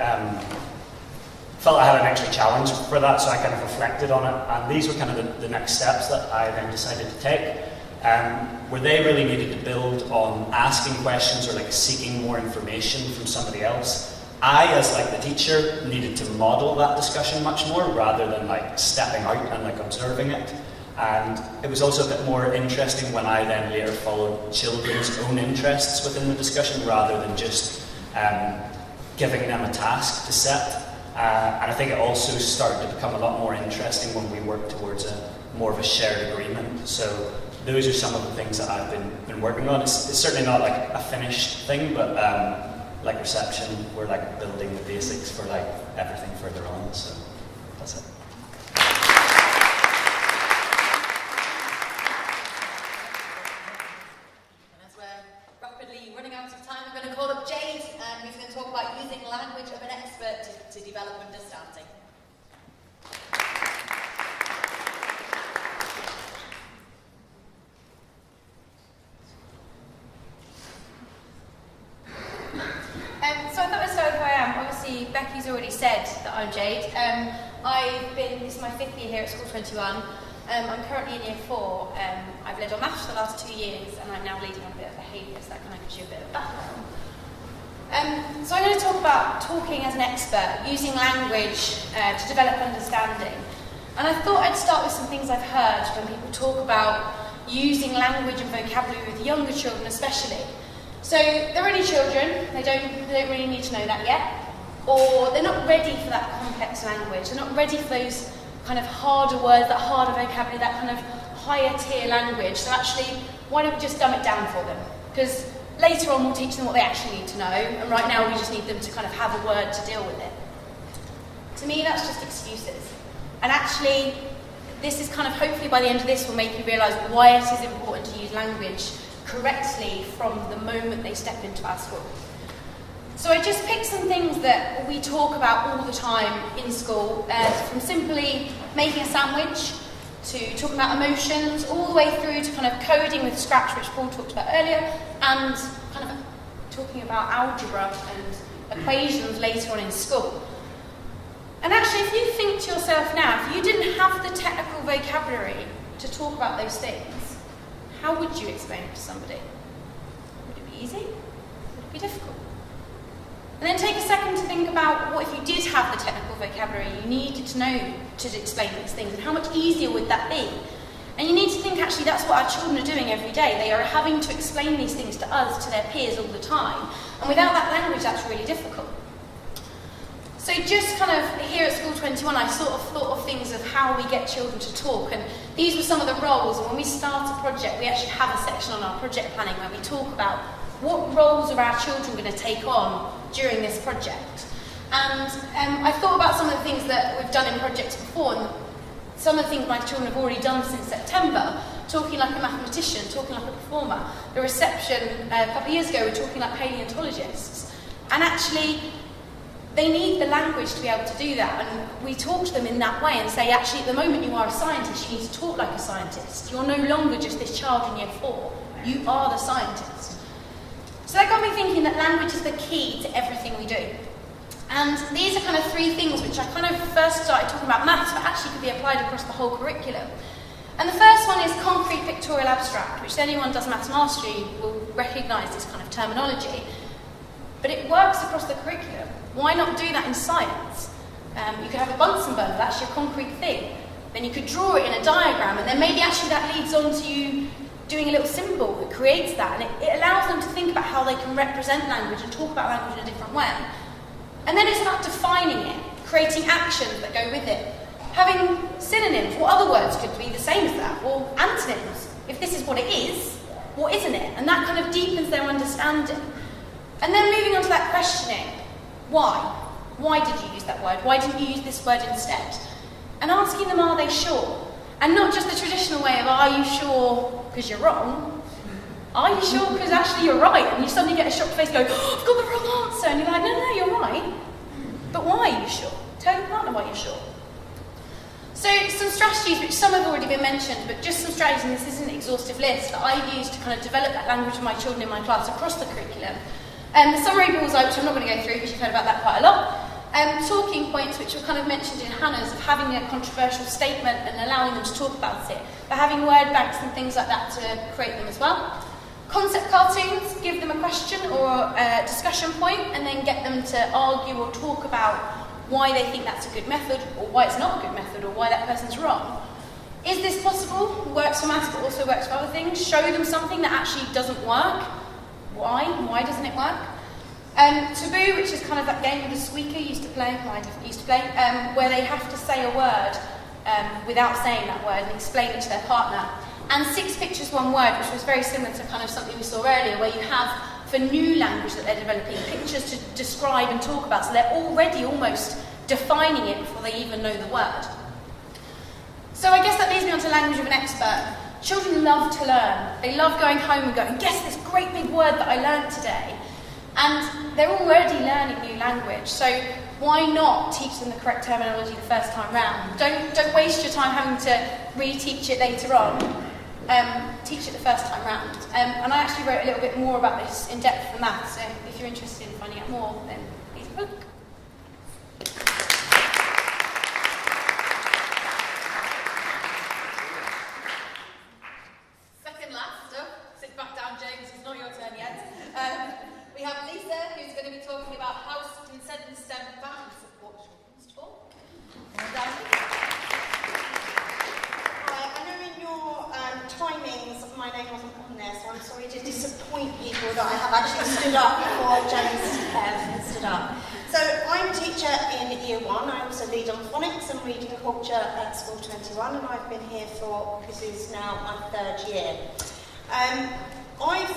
S18: felt I had an extra challenge for that, so I kind of reflected on it. And these were kind of the next steps that I then decided to take, where they really needed to build on asking questions or like seeking more information from somebody else. I, as like the teacher, needed to model that discussion much more rather than like stepping out and like observing it. And it was also a bit more interesting when I then later followed children's own interests within the discussion rather than just giving them a task to set. And I think it also started to become a lot more interesting when we worked towards more of a shared agreement. So those are some of the things that I've been working on. It's certainly not like a finished thing, but like reception, we're like building the basics for like everything further on. So that's it.
S1: And as we're rapidly running out of time, I'm going to call up Jade, who's going to talk about using language of an expert to develop understanding.
S3: So I thought I'd start with who I am. Obviously, Becky's already said that I'm Jade. This is my 5th year here at School 21. I'm currently in year 4. I've led on maths for the last 2 years, and I'm now leading on a bit of behaviour, so that kind of gives you a bit of background. So I'm going to talk about talking as an expert, using language to develop understanding. And I thought I'd start with some things I've heard when people talk about using language and vocabulary with younger children especially. So they're only children, they don't really need to know that yet, or they're not ready for that complex language, they're not ready for those kind of harder words, that harder vocabulary, that kind of higher tier language. So actually, why don't we just dumb it down for them? Because later on we'll teach them what they actually need to know, and right now we just need them to kind of have a word to deal with it. To me, that's just excuses. And actually, this is kind of, hopefully by the end of this, will make you realise why it is important to use language correctly from the moment they step into our school. So I just picked some things that we talk about all the time in school, from simply making a sandwich, to talking about emotions, all the way through to kind of coding with Scratch, which Paul talked about earlier, and kind of talking about algebra and equations later on in school. And actually, if you think to yourself now, if you didn't have the technical vocabulary to talk about those things, how would you explain it to somebody? Would it be easy? Would it be difficult? And then take a second to think about what if you did have the technical vocabulary you needed to know to explain these things, and how much easier would that be? And you need to think, actually, that's what our children are doing every day. They are having to explain these things to us, to their peers all the time. And without that language, that's really difficult. So just kind of here at School 21, I sort of thought of things of how we get children to talk, and these were some of the roles. And when we start a project, we actually have a section on our project planning where we talk about what roles are our children going to take on during this project. And I thought about some of the things that we've done in projects before, and
S6: some of the things my children have already done since September, talking like a mathematician, talking like a performer. The reception a couple of years ago were talking like paleontologists. And actually, they need the language to be able to do that. And we talk to them in that way and say, actually, at the moment you are a scientist, you need to talk like a scientist. You're no longer just this child in year 4. You are the scientist. So that got me thinking that language is the key to everything we do. And these are kind of 3 things which I kind of first started talking about maths, but actually could be applied across the whole curriculum. And the first one is concrete pictorial abstract, which anyone who does maths mastery will recognise this kind of terminology. But it works across the curriculum. Why not do that in science? You could have a Bunsen burner, that's your concrete thing. Then you could draw it in a diagram, and then maybe actually that leads on to you doing a little symbol that creates that, and it allows them to think about how they can represent language and talk about language in a different way. And then it's about defining it, creating actions that go with it. Having synonyms, what other words could be the same as that? Or antonyms. If this is what it is, what isn't it? And that kind of deepens their understanding. And then moving on to that questioning. Why? Why did you use that word? Why didn't you use this word instead? And asking them, are they sure? And not just the traditional way of, are you sure because you're wrong? Are you sure because actually you're right? And you suddenly get a shocked face going, oh, I've got the wrong answer. And you're like, no, you're right. But why are you sure? Tell your partner why you're sure. So some strategies, which some have already been mentioned, but just some strategies, and this isn't an exhaustive list, that I use to kind of develop that language with my children in my class across the curriculum. The summary bullseye, which I'm not going to go through because you've heard about that quite a lot. Talking points, which were kind of mentioned in Hannah's, of having a controversial statement and allowing them to talk about it, but having word banks and things like that to create them as well. Concept cartoons, give them a question or a discussion point and then get them to argue or talk about why they think that's a good method or why it's not a good method or why that person's wrong. Is this possible? Works for maths but also works for other things. Show them something that actually doesn't work. Why? Why doesn't it work? Taboo, which is kind of that game with the squeaker used to play, where they have to say a word without saying that word and explain it to their partner. And 6 pictures, 1 word, which was very similar to kind of something we saw earlier, where you have, for new language that they're developing, pictures to describe and talk about, so they're already almost defining it before they even know the word. So I guess that leads me on to language of an expert. Children love to learn. They love going home and going, guess this great big word that I learned today. And they're already learning new language, so why not teach them the correct terminology the first time round? Don't waste your time having to reteach it later on. Teach it the first time round. And I actually wrote a little bit more about this in depth for maths, so if you're interested in finding out more, then please book.
S1: Second last up, sit back down, James, it's not your turn yet. We have Lisa, who's going to be talking about how sentence stem family support children's talk.
S19: Hi, I know in your timings my name wasn't on there, so I'm sorry to disappoint people that I have actually stood up before James stood up. So I'm a teacher in Year 1. I also lead on phonics and reading culture at School 21, and I've been here for, this is now my 3rd year. I've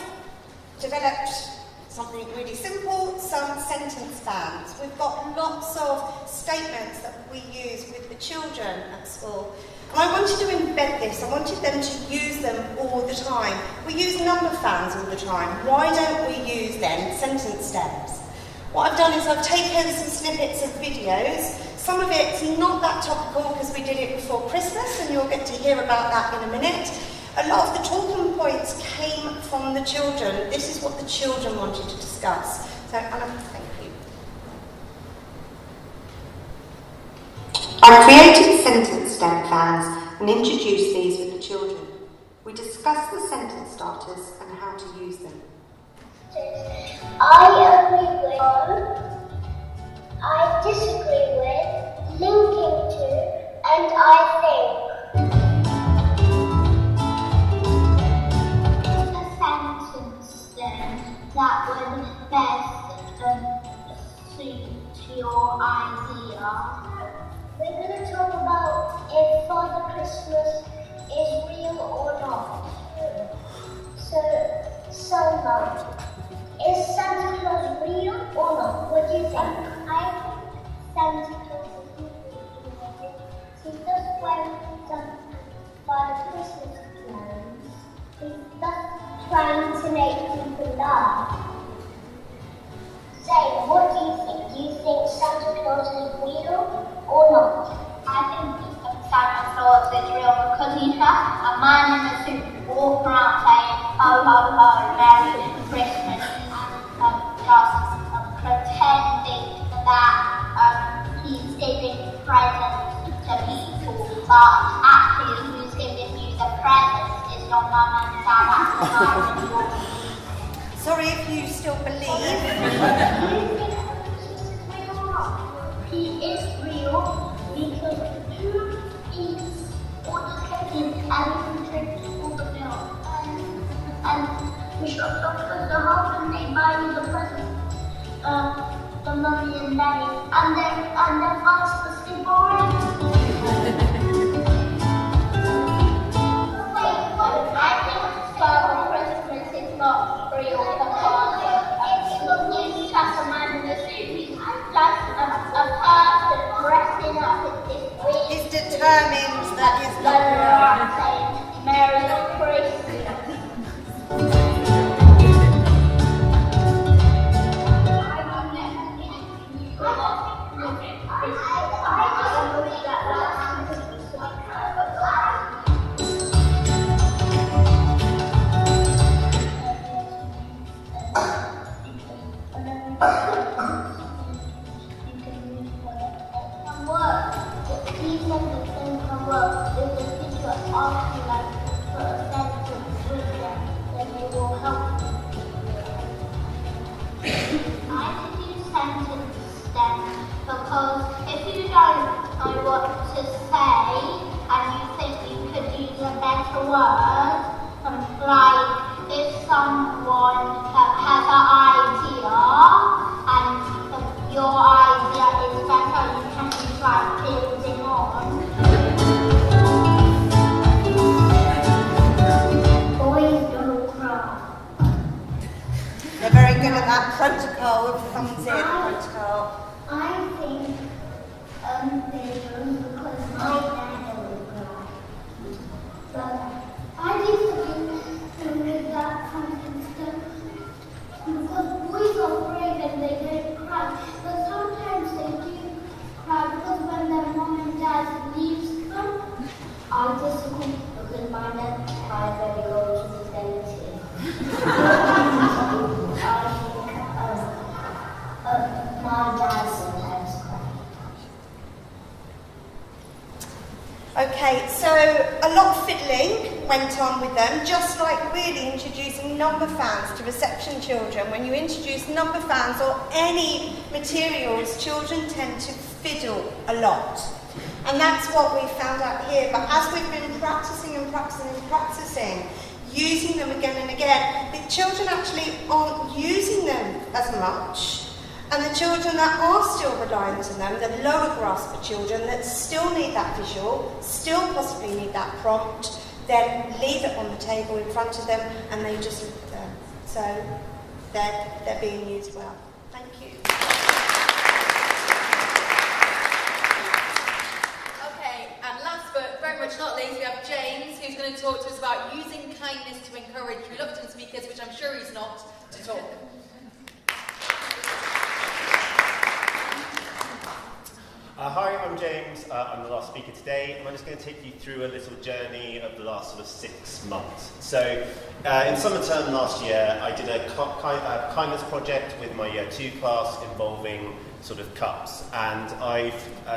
S19: developed something really simple, some sentence bands. We've got lots of statements that we use with the children at school. And I wanted to embed this, I wanted them to use them all the time. We use number fans all the time. Why don't we use then sentence stems? What I've done is I've taken some snippets of videos. Some of it's not that topical because we did it before Christmas, and you'll get to hear about that in a minute. A lot of the talking points came from the children. This is what the children wanted to discuss. So, Anna, thank you.
S8: I created sentence stem fans and introduced these with the children. We discussed the sentence starters and how to use them.
S4: I agree with, I disagree with, linking to, and I think. That would best suit your idea. We're going to talk about if Father Christmas is real or not. So, Selma, is Santa Claus real or not? What do you think? I think Santa Claus is real. He does wear teacher, a man in a suit walked around saying, ho, ho, ho, Merry Christmas, and just pretending that he's giving presents to people, but actually who's giving you the presents is your mum and dad at the moment.
S19: Sorry if you still believe.
S4: He is real because who eats all the cookies and who drinks all the milk? And the shop doctors are hoping they buy you the presents, the mummy and daddy, and they're fast asleep already. I think Father Christmas is not real because it's just a man in a suit. He's just a person dressing up in this weird.
S19: He's determined that he's not
S4: saying Merry Christmas. Because if you don't know what to say and you think you could use a better word, like if someone has an idea and your idea is better, you can use like building on. Boys don't cry.
S19: They're very good at that protocol of comes in protocol.
S4: I think they don't because my dad will cry. But I used to think that kind of stuff because boys are brave and they don't cry. But sometimes they do cry because when their mom and dad leaves them. I disagree because my dad cries when we go to the dentist. My dad sometimes cries.
S19: Okay, so a lot of fiddling went on with them, just like really introducing number fans to reception children. When you introduce number fans or any materials, children tend to fiddle a lot. And that's what we found out here. But as we've been practicing and practicing and practicing, using them again and again, the children actually aren't using them as much. And the children that are still reliant on them, the lower grasper children that still need that visual, still possibly need that prompt, then leave it on the table in front of them and they just look at them. So they're being used well. Thank you.
S1: Okay, and last but very much not least, we have James, who's going to talk to us about using kindness to encourage reluctant speakers, which I'm sure he's not, to talk.
S20: Hi, I'm James. I'm the last speaker today, and I'm just going to take you through a little journey of the last sort of 6 months. So, in summer term last year, I did a kindness project with my Year 2 class involving sort of cups, and I've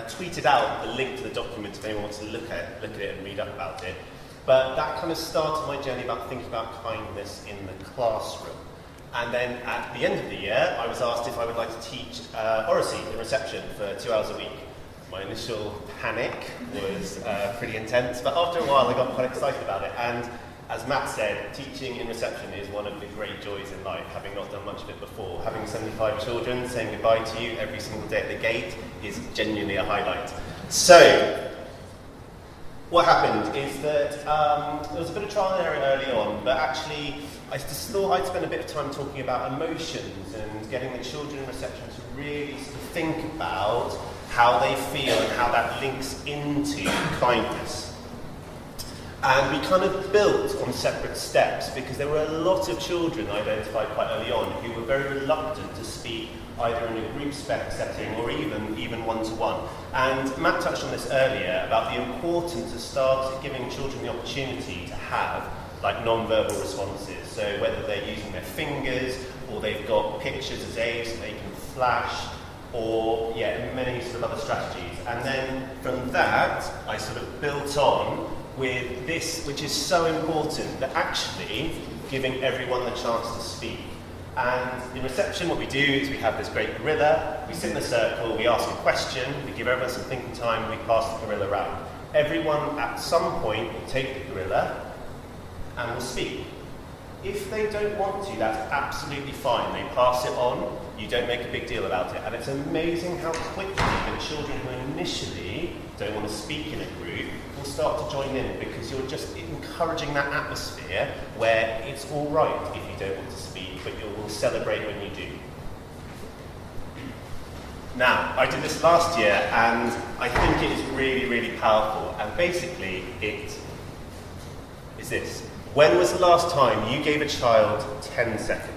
S20: tweeted out the link to the document if anyone wants to look at it and read up about it. But that kind of started my journey about thinking about kindness in the classroom. And then at the end of the year, I was asked if I would like to teach Oracy in reception for 2 hours a week. My initial panic was pretty intense, but after a while I got quite excited about it. And as Matt said, teaching in reception is one of the great joys in life, having not done much of it before. Having 75 children saying goodbye to you every single day at the gate is genuinely a highlight. So, what happened is that there was a bit of trial and error early on, but actually I just thought I'd spend a bit of time talking about emotions and getting the children in reception to really sort of think about how they feel and how that links into kindness. And we kind of built on separate steps because there were a lot of children identified quite early on who were very reluctant to speak either in a group setting or even one-to-one. And Matt touched on this earlier about the importance of start giving children the opportunity to have like non-verbal responses. So whether they're using their fingers or they've got pictures as aids so they can flash, or many sort of other strategies. And then from that, I sort of built on with this, which is so important, that actually giving everyone the chance to speak. And in reception, what we do is we have this great gorilla, we sit in a circle, we ask a question, we give everyone some thinking time, we pass the gorilla around. Everyone at some point will take the gorilla and will speak. If they don't want to, that's absolutely fine. They pass it on, you don't make a big deal about it. And it's amazing how quickly the children who initially don't want to speak in a group will start to join in, because you're just encouraging that atmosphere where it's all right if you don't want to speak, but you will celebrate when you do. Now, I did this last year, and I think it is really, really powerful. And basically, it is this. When was the last time you gave a child 10 seconds?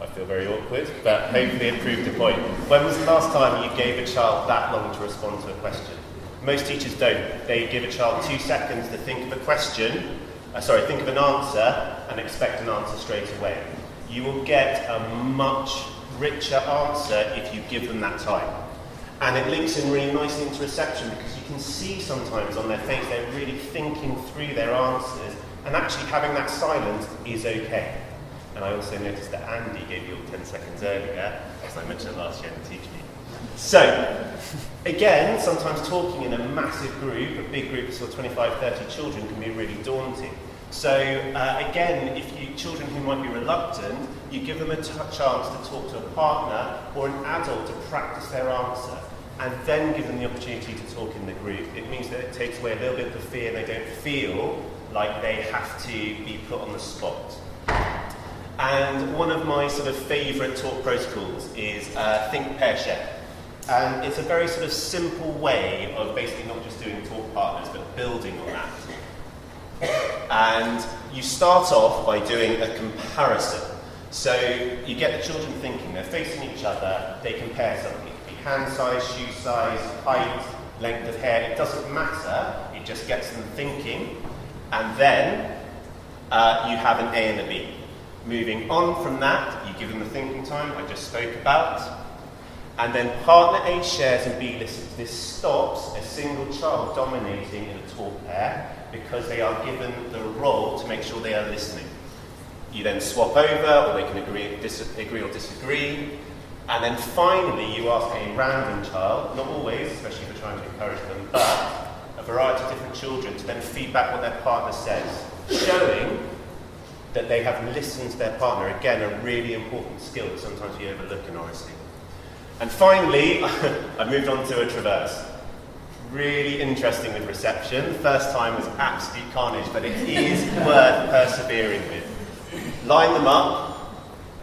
S20: I feel very awkward, but hopefully it proved a point. When was the last time you gave a child that long to respond to a question? Most teachers don't. They give a child 2 seconds to think of a question, think of an answer, and expect an answer straight away. You will get a much richer answer if you give them that time. And it links in really nicely into reception, because you can see sometimes on their face they're really thinking through their answers, and actually having that silence is okay. And I also noticed that Andy gave you all 10 seconds earlier, as I mentioned last year in the Teach Me. So, again, sometimes talking in a massive group, a big group of sort of 25, 30 children can be really daunting. So, again, if you children who might be reluctant, you give them a chance to talk to a partner or an adult to practice their answer, and then give them the opportunity to talk in the group. It means that it takes away a little bit of the fear, and they don't feel like they have to be put on the spot. And one of my sort of favourite talk protocols is think, pair, share. And it's a very sort of simple way of basically not just doing talk partners, but building on that. And you start off by doing a comparison. So you get the children thinking, they're facing each other, they compare something. It could be hand size, shoe size, height, length of hair, it doesn't matter, it just gets them thinking. And then you have an A and a B. Moving on from that, you give them the thinking time I just spoke about. And then partner A shares and B listens. This stops a single child dominating in a talk pair, because they are given the role to make sure they are listening. You then swap over, or they can agree or disagree. And then finally, you ask a random child, not always, especially if you're trying to encourage them, but a variety of different children, to then feedback what their partner says, showing that they have listened to their partner. Again, a really important skill that sometimes we overlook in Oracy. And finally, I moved on to a traverse. Really interesting with reception. The first time was absolute carnage, but it is worth persevering with. Line them up.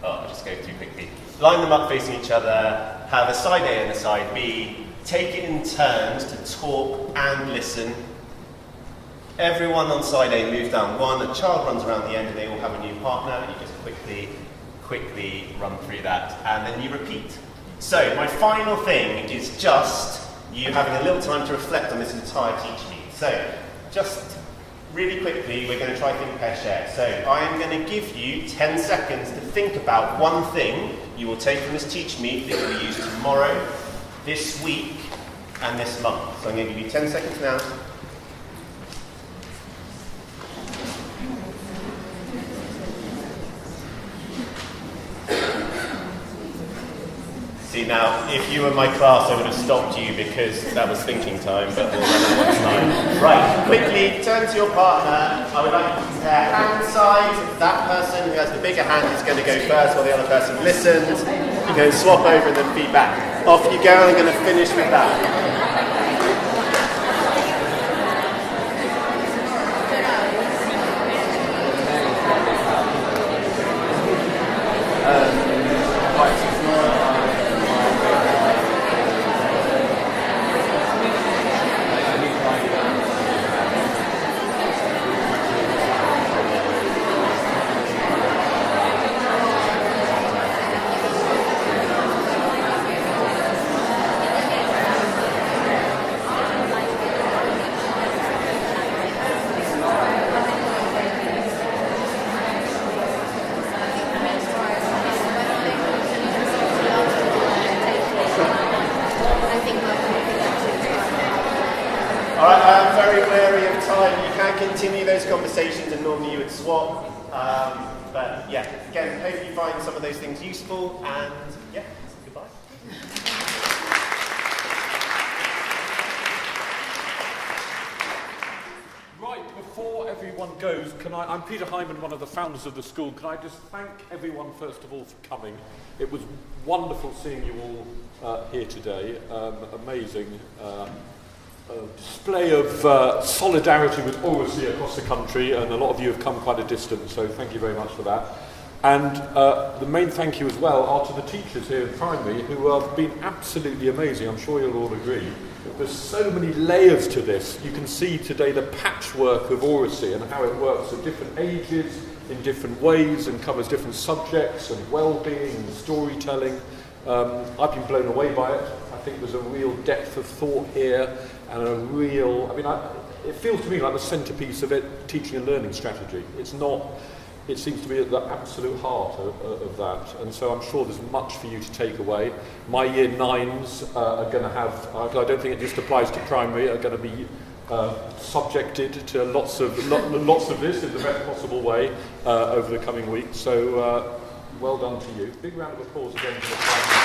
S20: I'll just go too quickly. Line them up facing each other. Have a side A and a side B. Take it in turns to talk and listen. Everyone on side A moves down one. A child runs around the end, and they all have a new partner. And you just quickly run through that, and then you repeat. So my final thing is just you having a little time to reflect on this entire Teach Me. So just really quickly, we're going to try think, pair, share. So I am going to give you 10 seconds to think about one thing you will take from this Teach Me that you will use tomorrow, this week, and this month. So I'm going to give you 10 seconds now. See, now, if you were in my class, I would have stopped you because that was thinking time, but we'll run at one time. Right, quickly, turn to your partner. I would like you to compare hand size. That person who has the bigger hand is going to go first while the other person listens. You go swap over and then feedback. Off you go, I'm going to finish with that. fine. You can continue those conversations, and normally you would swap. But yeah, again, hope you find some of those things useful, and yeah, goodbye.
S21: Right, before everyone goes, I'm Peter Hyman, one of the founders of the school. Can I just thank everyone, first of all, for coming? It was wonderful seeing you all here today. Amazing display of solidarity with Oracy across the country, and a lot of you have come quite a distance, so thank you very much for that. And the main thank you as well are to the teachers here in primary, who have been absolutely amazing. I'm sure you'll all agree. There's so many layers to this. You can see today the patchwork of Oracy and how it works at different ages, in different ways, and covers different subjects and well-being and storytelling. I've been blown away by it. I think there's a real depth of thought here, and a real, it feels to me like the centrepiece of it, teaching and learning strategy. It's not, it seems to be at the absolute heart of that, and so I'm sure there's much for you to take away. My year 9s are going to have, I don't think it just applies to primary, are going to be subjected to lots of this in the best possible way over the coming weeks. So well done to you. Big round of applause again for the primary.